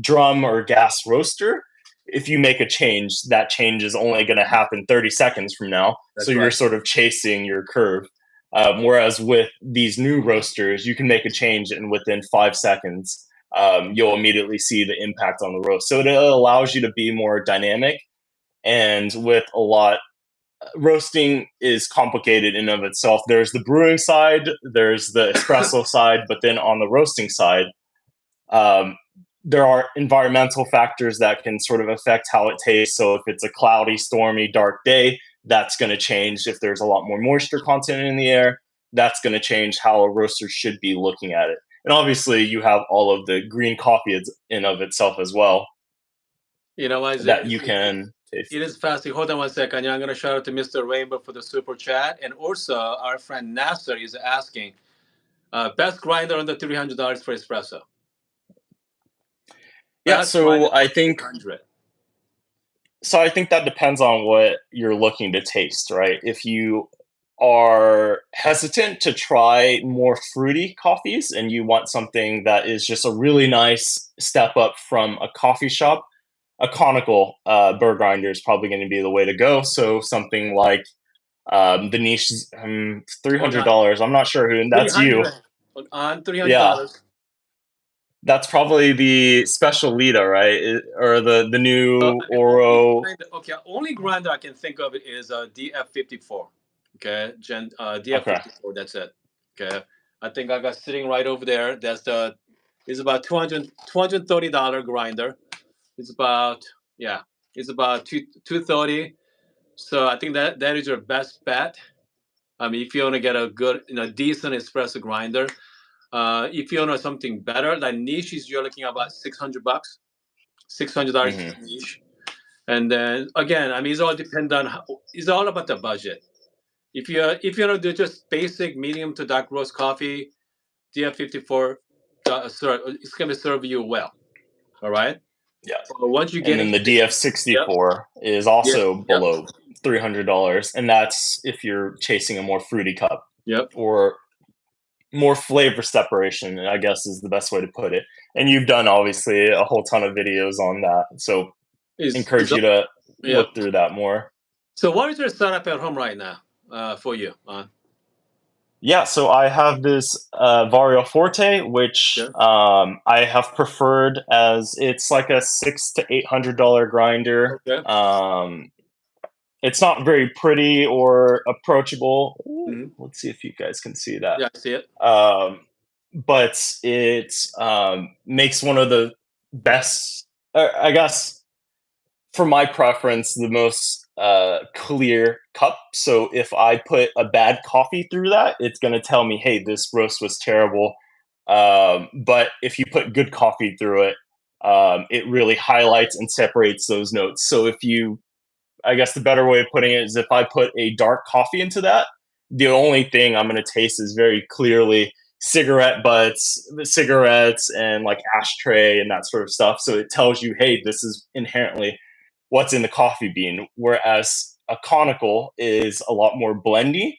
drum or gas roaster, if you make a change, that change is only going to happen 30 seconds from now. So That's you're right. sort of chasing your curve. Whereas with these new roasters, you can make a change, and within 5 seconds, you'll immediately see the impact on the roast. So it allows you to be more dynamic. And with a lot, roasting is complicated in of itself. There's the brewing side, there's the espresso side, but then on the roasting side, um, there are environmental factors that can sort of affect how it tastes. So if it's a cloudy, stormy, dark day, that's going to change. If there's a lot more moisture content in the air, that's going to change how a roaster should be looking at it. And obviously, you have all of the green coffee in of itself as well You know what? that you can taste. It is fasting. Hold on one second. Yeah, I'm going to shout out to Mr. Rainbow for the super chat. And also, our friend Nasser is asking, best grinder under $300 for espresso. Yeah, Best grinder so I under think 300. so I think that depends on what you're looking to taste, right? If you are hesitant to try more fruity coffees and you want something that is just a really nice step up from a coffee shop, a conical burr grinder is probably going to be the way to go. So something like the niche, three Hold hundred on. dollars. I'm not sure who, and that's you. 300 on Yeah, $300. that's probably the special Lita, right? Or the new I mean, Oro. only grinder I can think of is a DF54. Okay, Okay. DF54. That's it. Okay, I think I got sitting right over there. It's about $230 grinder. It's about, yeah, it's about 230. So I think that is your best bet. I mean, if you want to get a good, decent espresso grinder, if you want something better, like niche, you're looking at about $600, $600 Hmm. niche. And then again, I mean, it's all depend on it's all about the budget. If you want to do just basic medium to dark roast coffee, DF54, it's going to serve you well. All right. Yeah. Once you And get then into the this, DF64 is also below $300, and that's if you're chasing a more fruity cup or more flavor separation, I guess is the best way to put it. And you've done obviously a whole ton of videos on that, so encourage you to look through that more. So what is your setup at home right now for you? Yeah, so I have this Vario Forte, which I have preferred as it's like a $600 to $800 grinder. Okay. It's not very pretty or approachable. Let's see if you guys can see that. Yeah, I see it. But it makes one of the best, I guess, for my preference, the most clear cup. So if I put a bad coffee through that, it's going to tell me, hey, this roast was terrible. But if you put good coffee through it, it really highlights and separates those notes. So if you, I guess the better way of putting it is if I put a dark coffee into that, the only thing I'm going to taste is very clearly cigarette butts, cigarettes, and like ashtray and that sort of stuff. So it tells you, hey, this is inherently what's in the coffee bean. Whereas a conical is a lot more blendy.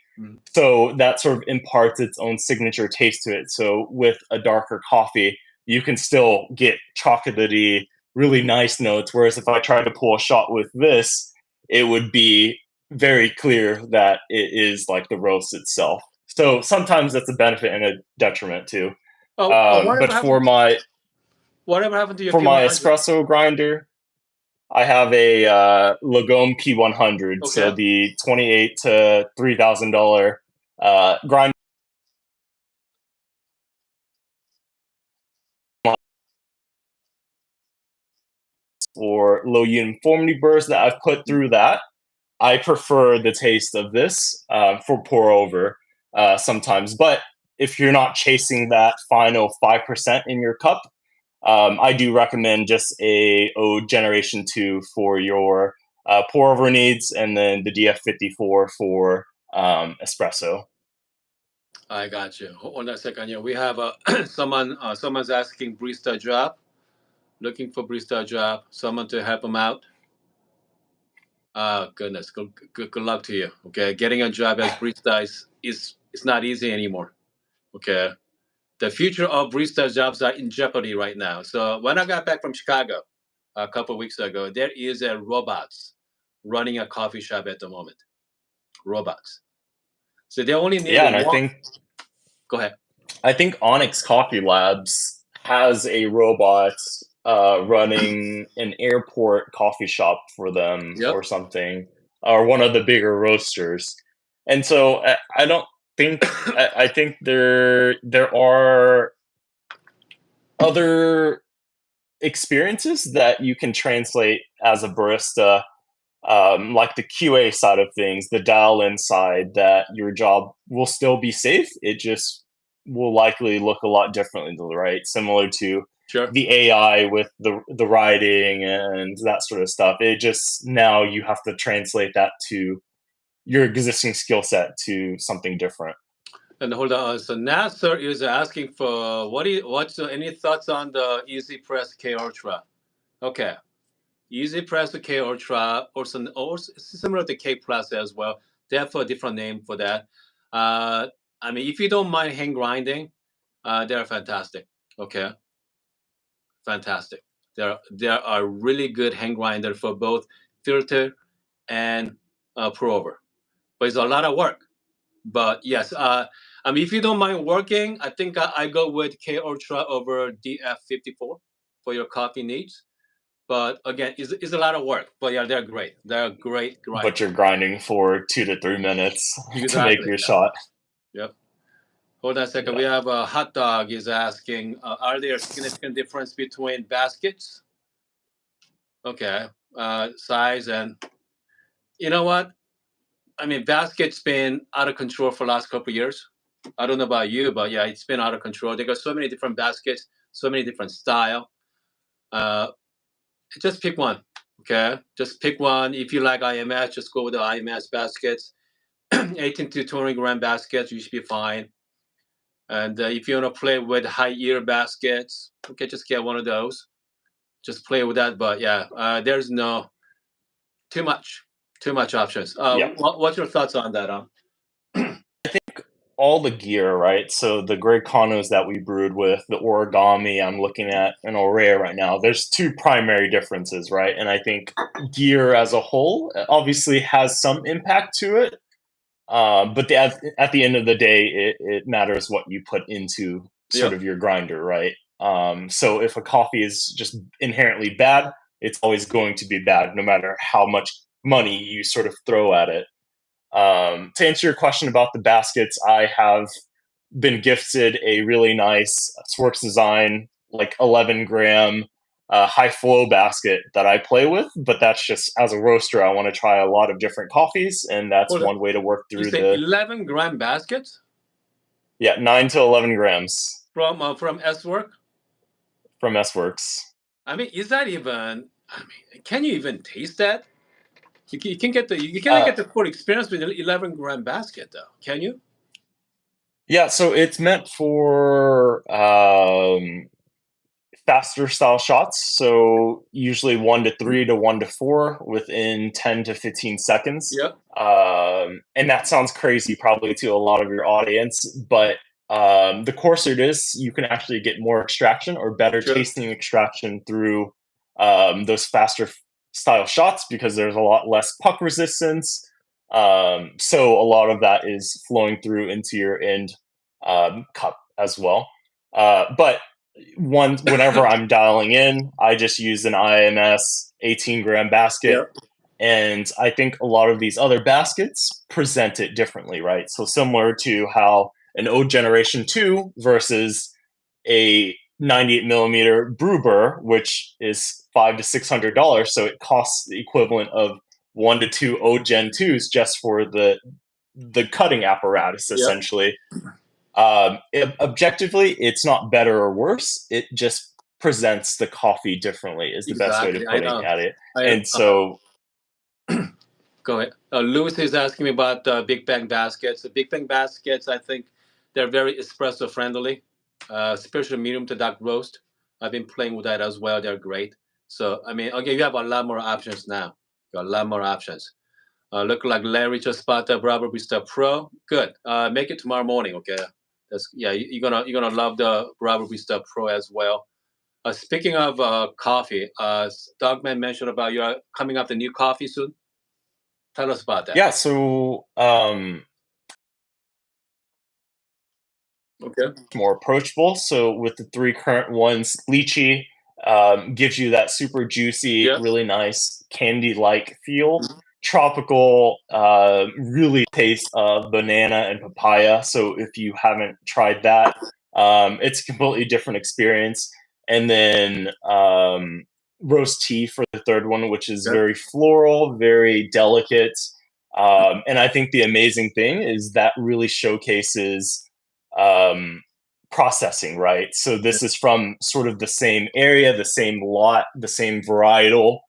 So that sort of imparts its own signature taste to it. So with a darker coffee, you can still get chocolatey, really nice notes. Whereas if I try to pull a shot with this, it would be very clear that it is like the roast itself. So sometimes that's a benefit and a detriment too. But for my espresso grinder, I have a Lagome P100, so the $2,800 to $3,000 grinder. Or low uniformity burrs that I've put through that. I prefer the taste of this for pour over sometimes. But if you're not chasing that final 5% in your cup, I do recommend just a Generation 2 for your pour over needs, and then the DF54 for espresso. I got you. Hold on a second. Yeah, we have someone's asking barista job, looking for barista job. Someone to help them out. Goodness, good luck to you. Okay, getting a job as barista is not easy anymore. Okay, the future of barista jobs are in jeopardy right now. So when I got back from Chicago a couple of weeks ago, there is a robots running a coffee shop at the moment. Robots. So they only need and I think. Go ahead. I think Onyx Coffee Labs has a robot running an airport coffee shop for them or something, or one of the bigger roasters. And so I don't think I think there are other experiences that you can translate as a barista, like the QA side of things, the dial-in side, that your job will still be safe. It just will likely look a lot differently, right? Similar to the AI with the writing and that sort of stuff. It just, now you have to translate that to your existing skill set to something different. And hold on, so Nasser is asking for what's any thoughts on the Easy Press K Ultra? Okay, Easy Press K Ultra, or similar to K Plus as well. They have a different name for that. I mean, if you don't mind hand grinding, they're fantastic. Okay, fantastic. There are really good hand grinder for both filter and PourOver, but it's a lot of work. But yes, I mean, if you don't mind working, I think I go with K Ultra over DF54 for your coffee needs. But again, it's a lot of work. But yeah, they're great. They're a great grind. But you're grinding for 2 to 3 minutes to make your shot. Yep. Hold on a second. We have a hot dog is asking, are there significant difference between baskets? Okay. Size and, you know what? I mean, basket's been out of control for the last couple of years. I don't know about you, but yeah, it's been out of control. They got so many different baskets, so many different style. Just pick one, okay? Just pick one. If you like IMS, just go with the IMS baskets. 18 to 20 gram baskets, you should be fine. And if you want to play with high ear baskets, okay, just get one of those. Just play with that. But yeah, there's no too much options. Yeah. What's your thoughts on that? All the gear, right? So the Grey Kanos that we brewed with, the origami, I'm looking at an array right now. There's two primary differences, right? And I think gear as a whole obviously has some impact to it. But at the end of the day, it matters what you put into sort Yep. of your grinder, right? So if a coffee is just inherently bad, it's always going to be bad, no matter how much money you sort of throw at it. To answer your question about the baskets, I have been gifted a really nice Swerks Design, like 11-gram high flow basket that I play with. But that's just as a roaster, I want to try a lot of different coffees, and that's one way to work You through say the 11-gram baskets 9 to 11 grams from S-Work? from S-Works. I mean, is that even? I mean, can you even taste that? You can get you cannot get the full experience with an 11-gram basket, though. Can you? Yeah, so it's meant for faster style shots. So usually 1 to 3 to 1 to 4 within 10 to 15 seconds. Yep. And that sounds crazy probably to a lot of your audience, but the coarser it is, you can actually get more extraction or better tasting extraction through those faster style shots because there's a lot less puck resistance. So a lot of that is flowing through into your end cup as well. But whenever I'm dialing in, I just use an IMS 18-gram basket. Yep. And I think a lot of these other baskets present it differently, right? So similar to how an O Generation 2 versus a 98 millimeter brew, which is $500 to $600. So it costs the equivalent of 1 to 2 O Gen 2s just for the cutting apparatus, essentially. Objectively, it's not better or worse. It just presents the coffee differently is the best way to put it. And so go ahead. Louis is asking me about Big Bang baskets. The Big Bang baskets, I think they're very espresso friendly, especially medium to dark roast. I've been playing with that as well. They're great. So, I mean, okay, you have a lot more options now. You got a lot more options. Look like Larry just bought the Barista Pro. Good. Make it tomorrow morning, okay? You're gonna love the Barista Pro as well. Speaking of coffee, Dogman mentioned about you're coming up the new coffee soon. Tell us about that. Yeah, so Okay. more approachable. So with the 3 current ones, lychee gives you that super juicy, really nice candy-like feel. Tropical really tastes of banana and papaya. So if you haven't tried that, it's a completely different experience. And then roast tea for the third one, which is very floral, very delicate. And I think the amazing thing is that really showcases processing, right? So this is from sort of the same area, the same lot, the same varietal,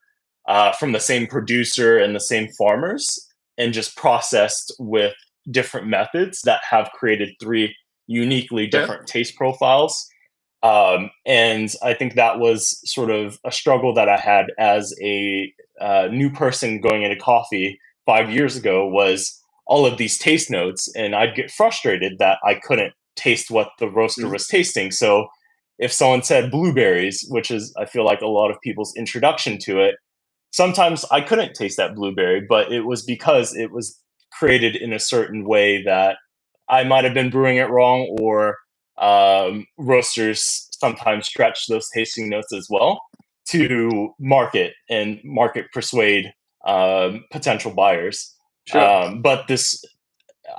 from the same producer and the same farmers, and just processed with different methods that have created 3 uniquely different taste profiles. And I think that was sort of a struggle that I had as a new person going into coffee 5 years ago, was all of these taste notes, and I'd get frustrated that I couldn't taste what the roaster was tasting. So if someone said blueberries, which is, I feel like, a lot of people's introduction to it, sometimes I couldn't taste that blueberry, but it was because it was created in a certain way that I might have been brewing it wrong, or roasters sometimes stretch those tasting notes as well to market persuade potential buyers. But this,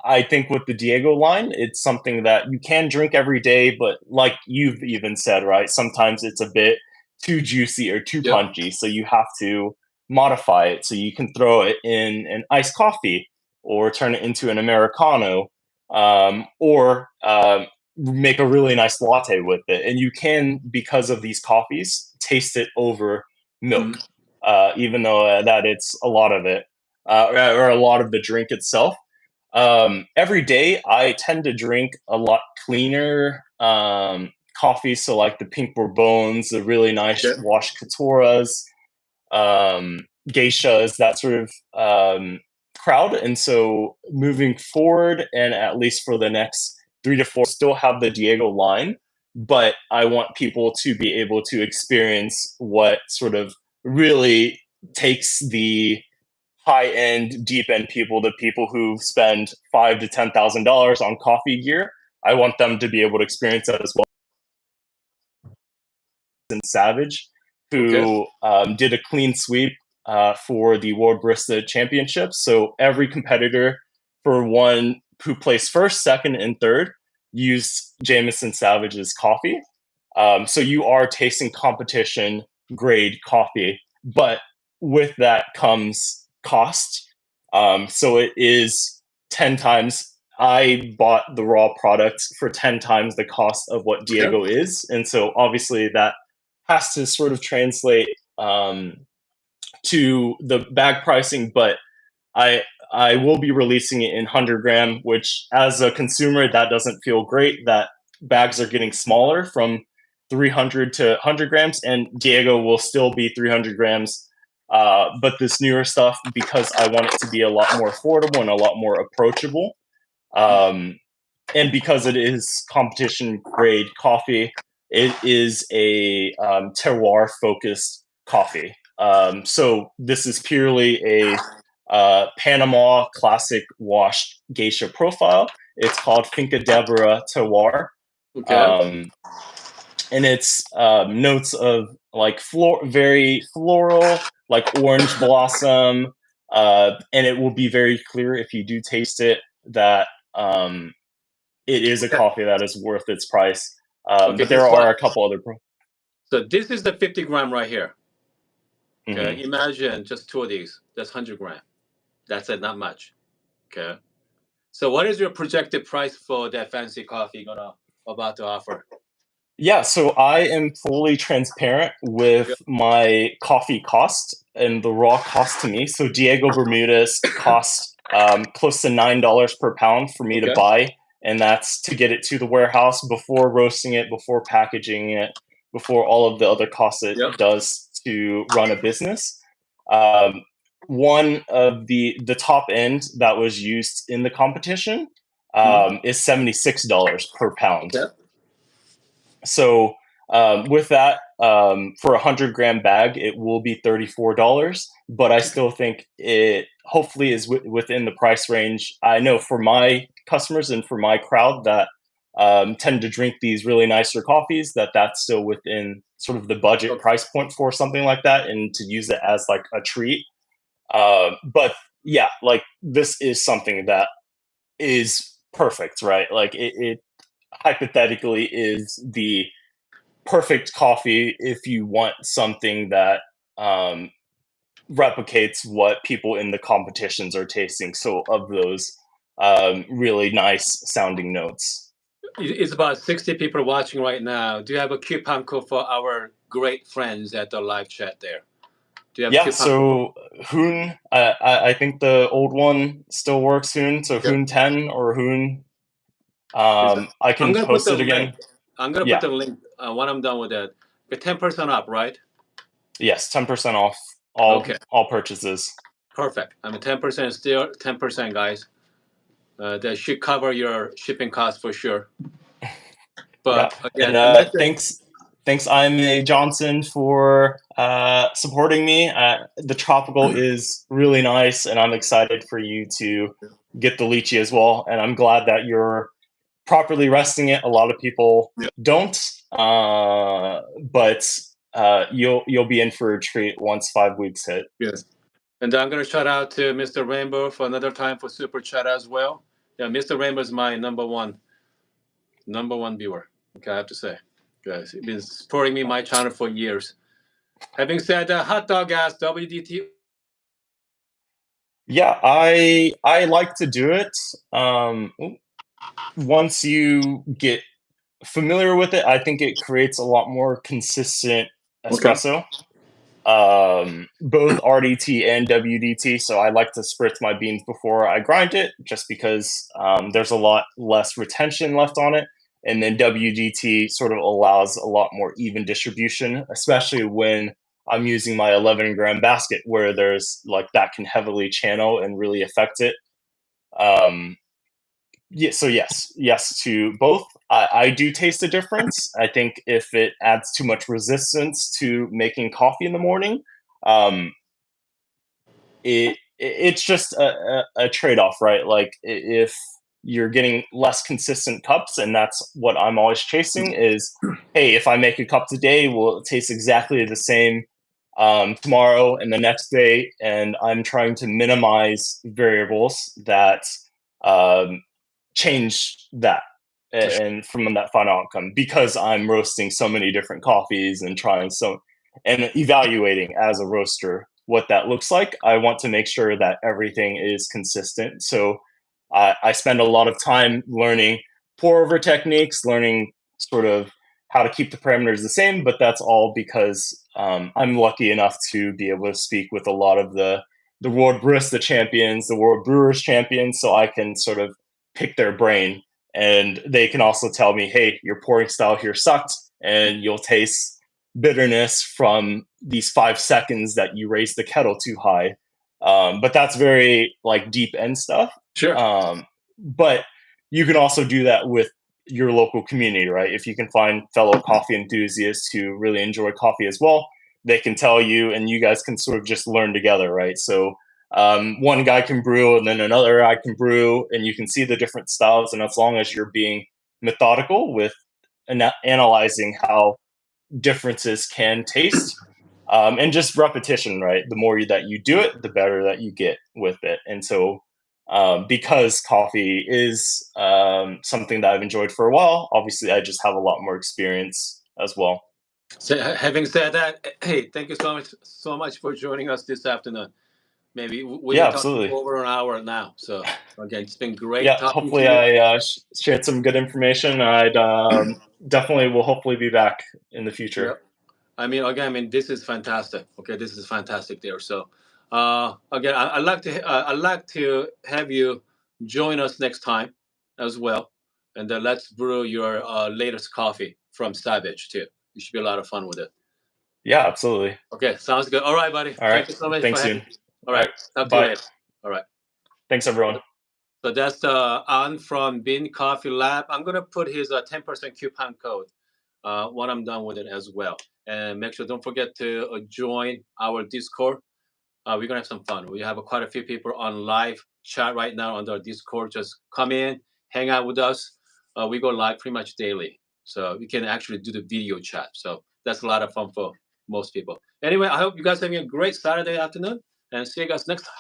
I think with the Diego line, it's something that you can drink every day, but like you've even said, right, sometimes it's a bit too juicy or too punchy, so you have to modify it. So you can throw it in an iced coffee, or turn it into an Americano, or make a really nice latte with it. And you can, because of these coffees, taste it over milk, even though that it's a lot of it, or a lot of the drink itself. Every day, I tend to drink a lot cleaner coffee. So like the pink Bourbons, the really nice Okay. washed Katoras, geishas, that sort of crowd. And so moving forward, and at least for the next 3 to 4, still have the Diego line, but I want people to be able to experience what sort of really takes the high end, deep end people, the people who spend $5,000 to $10,000 on coffee gear. I want them to be able to experience that as well. And Savage, Okay. who did a clean sweep for the World Barista Championships. So every competitor for one who placed first, second, and third used Jameson Savage's coffee. So you are tasting competition grade coffee, but with that comes cost. So it is 10 times. I bought the raw products for 10 times the cost of what Okay. Diego is. And so obviously that has to sort of translate to the bag pricing, but I will be releasing it in 100 gram, which as a consumer, that doesn't feel great. That bags are getting smaller from 300 to 100 grams, and Diego will still be 300 grams. But this newer stuff, because I want it to be a lot more affordable and a lot more approachable, and because it is competition grade coffee, it is a terroir focused coffee. So this is purely a Panama classic washed geisha profile. It's called Finca Deborah Terroir. Okay. And it's notes of like very floral, like orange blossom. And it will be very clear if you do taste it that it is a Okay. coffee that is worth its price. Okay. But there Guess are what? a couple other. So this is the 50 gram right here. Okay. Mhm. Imagine just two of these. That's 100 gram. That's it. Not much. Okay. So what is your projected price for that fancy coffee you're gonna about to offer? Yeah, so I am fully transparent with Yeah. my coffee cost and the raw cost to me. So Diego Bermudez cost close to $9 per pound for me to Okay. buy, and that's to get it to the warehouse before roasting it, before packaging it, before all of the other costs it Yep. does to run a business. Um, One of the top end that was used in the competition is $76 per pound. Okay. So with that, for a 100 gram bag, it will be $34. But I still think it hopefully is within the price range. I know for my customers and for my crowd that tend to drink these really nicer coffees, that's still within sort of the budget Okay. price point for something like that, and to use it as like a treat. But yeah, like this is something that is perfect, right? Like it hypothetically is the perfect coffee if you want something that um, replicates what people in the competitions are tasting. So of those really nice sounding notes. It's about 60 people watching right now. Do you have a coupon code for our great friends at the live chat there? Do you have a Yeah, coupon code? so Hoon, I think the old one still works, Hoon. So Yep. Hoon 10 or Hoon. Is I I'm can gonna put post the it link. again. I'm gonna put Yeah, the link when I'm done with that. Get 10% up, right? yes, 10% off Okay, all purchases. perfect. I mean, 10% is still 10%, guys. That should cover your shipping costs for sure. Yeah, But and again, a message. thanks, IMA Johnson for supporting me. The tropical is really nice, and I'm excited for you to get the lychee as well. And I'm glad that you're properly resting it. A lot of people Yeah. don't, but you'll be in for a treat once 5 weeks hit. Yes. And I'm gonna shout out to Mr. Rainbow for another time for super chat as well. Yeah, Mr. Rainbow is my number one viewer. Okay, I have to say, guys, he's been supporting me my channel for years. Having said that, hot dog ass WDT. Yeah, I like to do it. Once you get familiar with it, I think it creates a lot more consistent Okay. espresso. both RDT and WDT. So I like to spritz my beans before I grind it, just because there's a lot less retention left on it. And then WDT sort of allows a lot more even distribution, especially when I'm using my 11-gram basket, where there's like that can heavily channel and really affect it. Yeah, so yes to both. I do taste a difference. I think if it adds too much resistance to making coffee in the morning, um, it's just a trade off, right? Like if you're getting less consistent cups, and that's what I'm always chasing is, hey, if I make a cup today, will it taste exactly the same tomorrow and the next day? And I'm trying to minimize variables that um, change that For sure. and from that final outcome, because I'm roasting so many different coffees and trying so and evaluating as a roaster what that looks like. I want to make sure that everything is consistent. So I spend a lot of time learning pour over techniques, learning sort of how to keep the parameters the same. But that's all because I'm lucky enough to be able to speak with a lot of the world barista champions, the world brewers champions, so I can sort of pick their brain, and they can also tell me, hey, your pouring style here sucked, and you'll taste bitterness from these 5 seconds that you raised the kettle too high. But that's very like deep end stuff. Sure. But you can also do that with your local community, right? If you can find fellow coffee enthusiasts who really enjoy coffee as well, they can tell you, and you guys can sort of just learn together, right? So one guy can brew, and then another guy can brew, and you can see the different styles. And as long as you're being methodical with analyzing how differences can taste, and just repetition, right? The more that you do it, the better that you get with it. And so because coffee is something that I've enjoyed for a while, obviously I just have a lot more experience as well. So, having said that, hey, thank you so much for joining us this afternoon. Maybe we've Yeah, been talking for absolutely. over an hour now. So again, it's been great Yeah, talking to hopefully you. I shared some good information. I'd definitely will hopefully be back in the future. Yep. I mean, this is fantastic. Okay, this is fantastic there. So, again, I'd like to have you join us next time as well, and then let's brew your latest coffee from Savage too. It should be a lot of fun with it. Yeah, absolutely. Okay, sounds good. All right, buddy. All right. Thank you so much for Thanks having soon. me. All All right, right. talk to you Bye. later. All right. Thanks everyone. So that's the An from Bean Coffee Lab. I'm gonna put his 10% coupon code when I'm done with it as well. And make sure don't forget to join our Discord. We're gonna have some fun. We have quite a few people on live chat right now on our Discord. Just come in, hang out with us. We go live pretty much daily, so we can actually do the video chat. So that's a lot of fun for most people. Anyway, I hope you guys are having a great Saturday afternoon, and see you guys next time.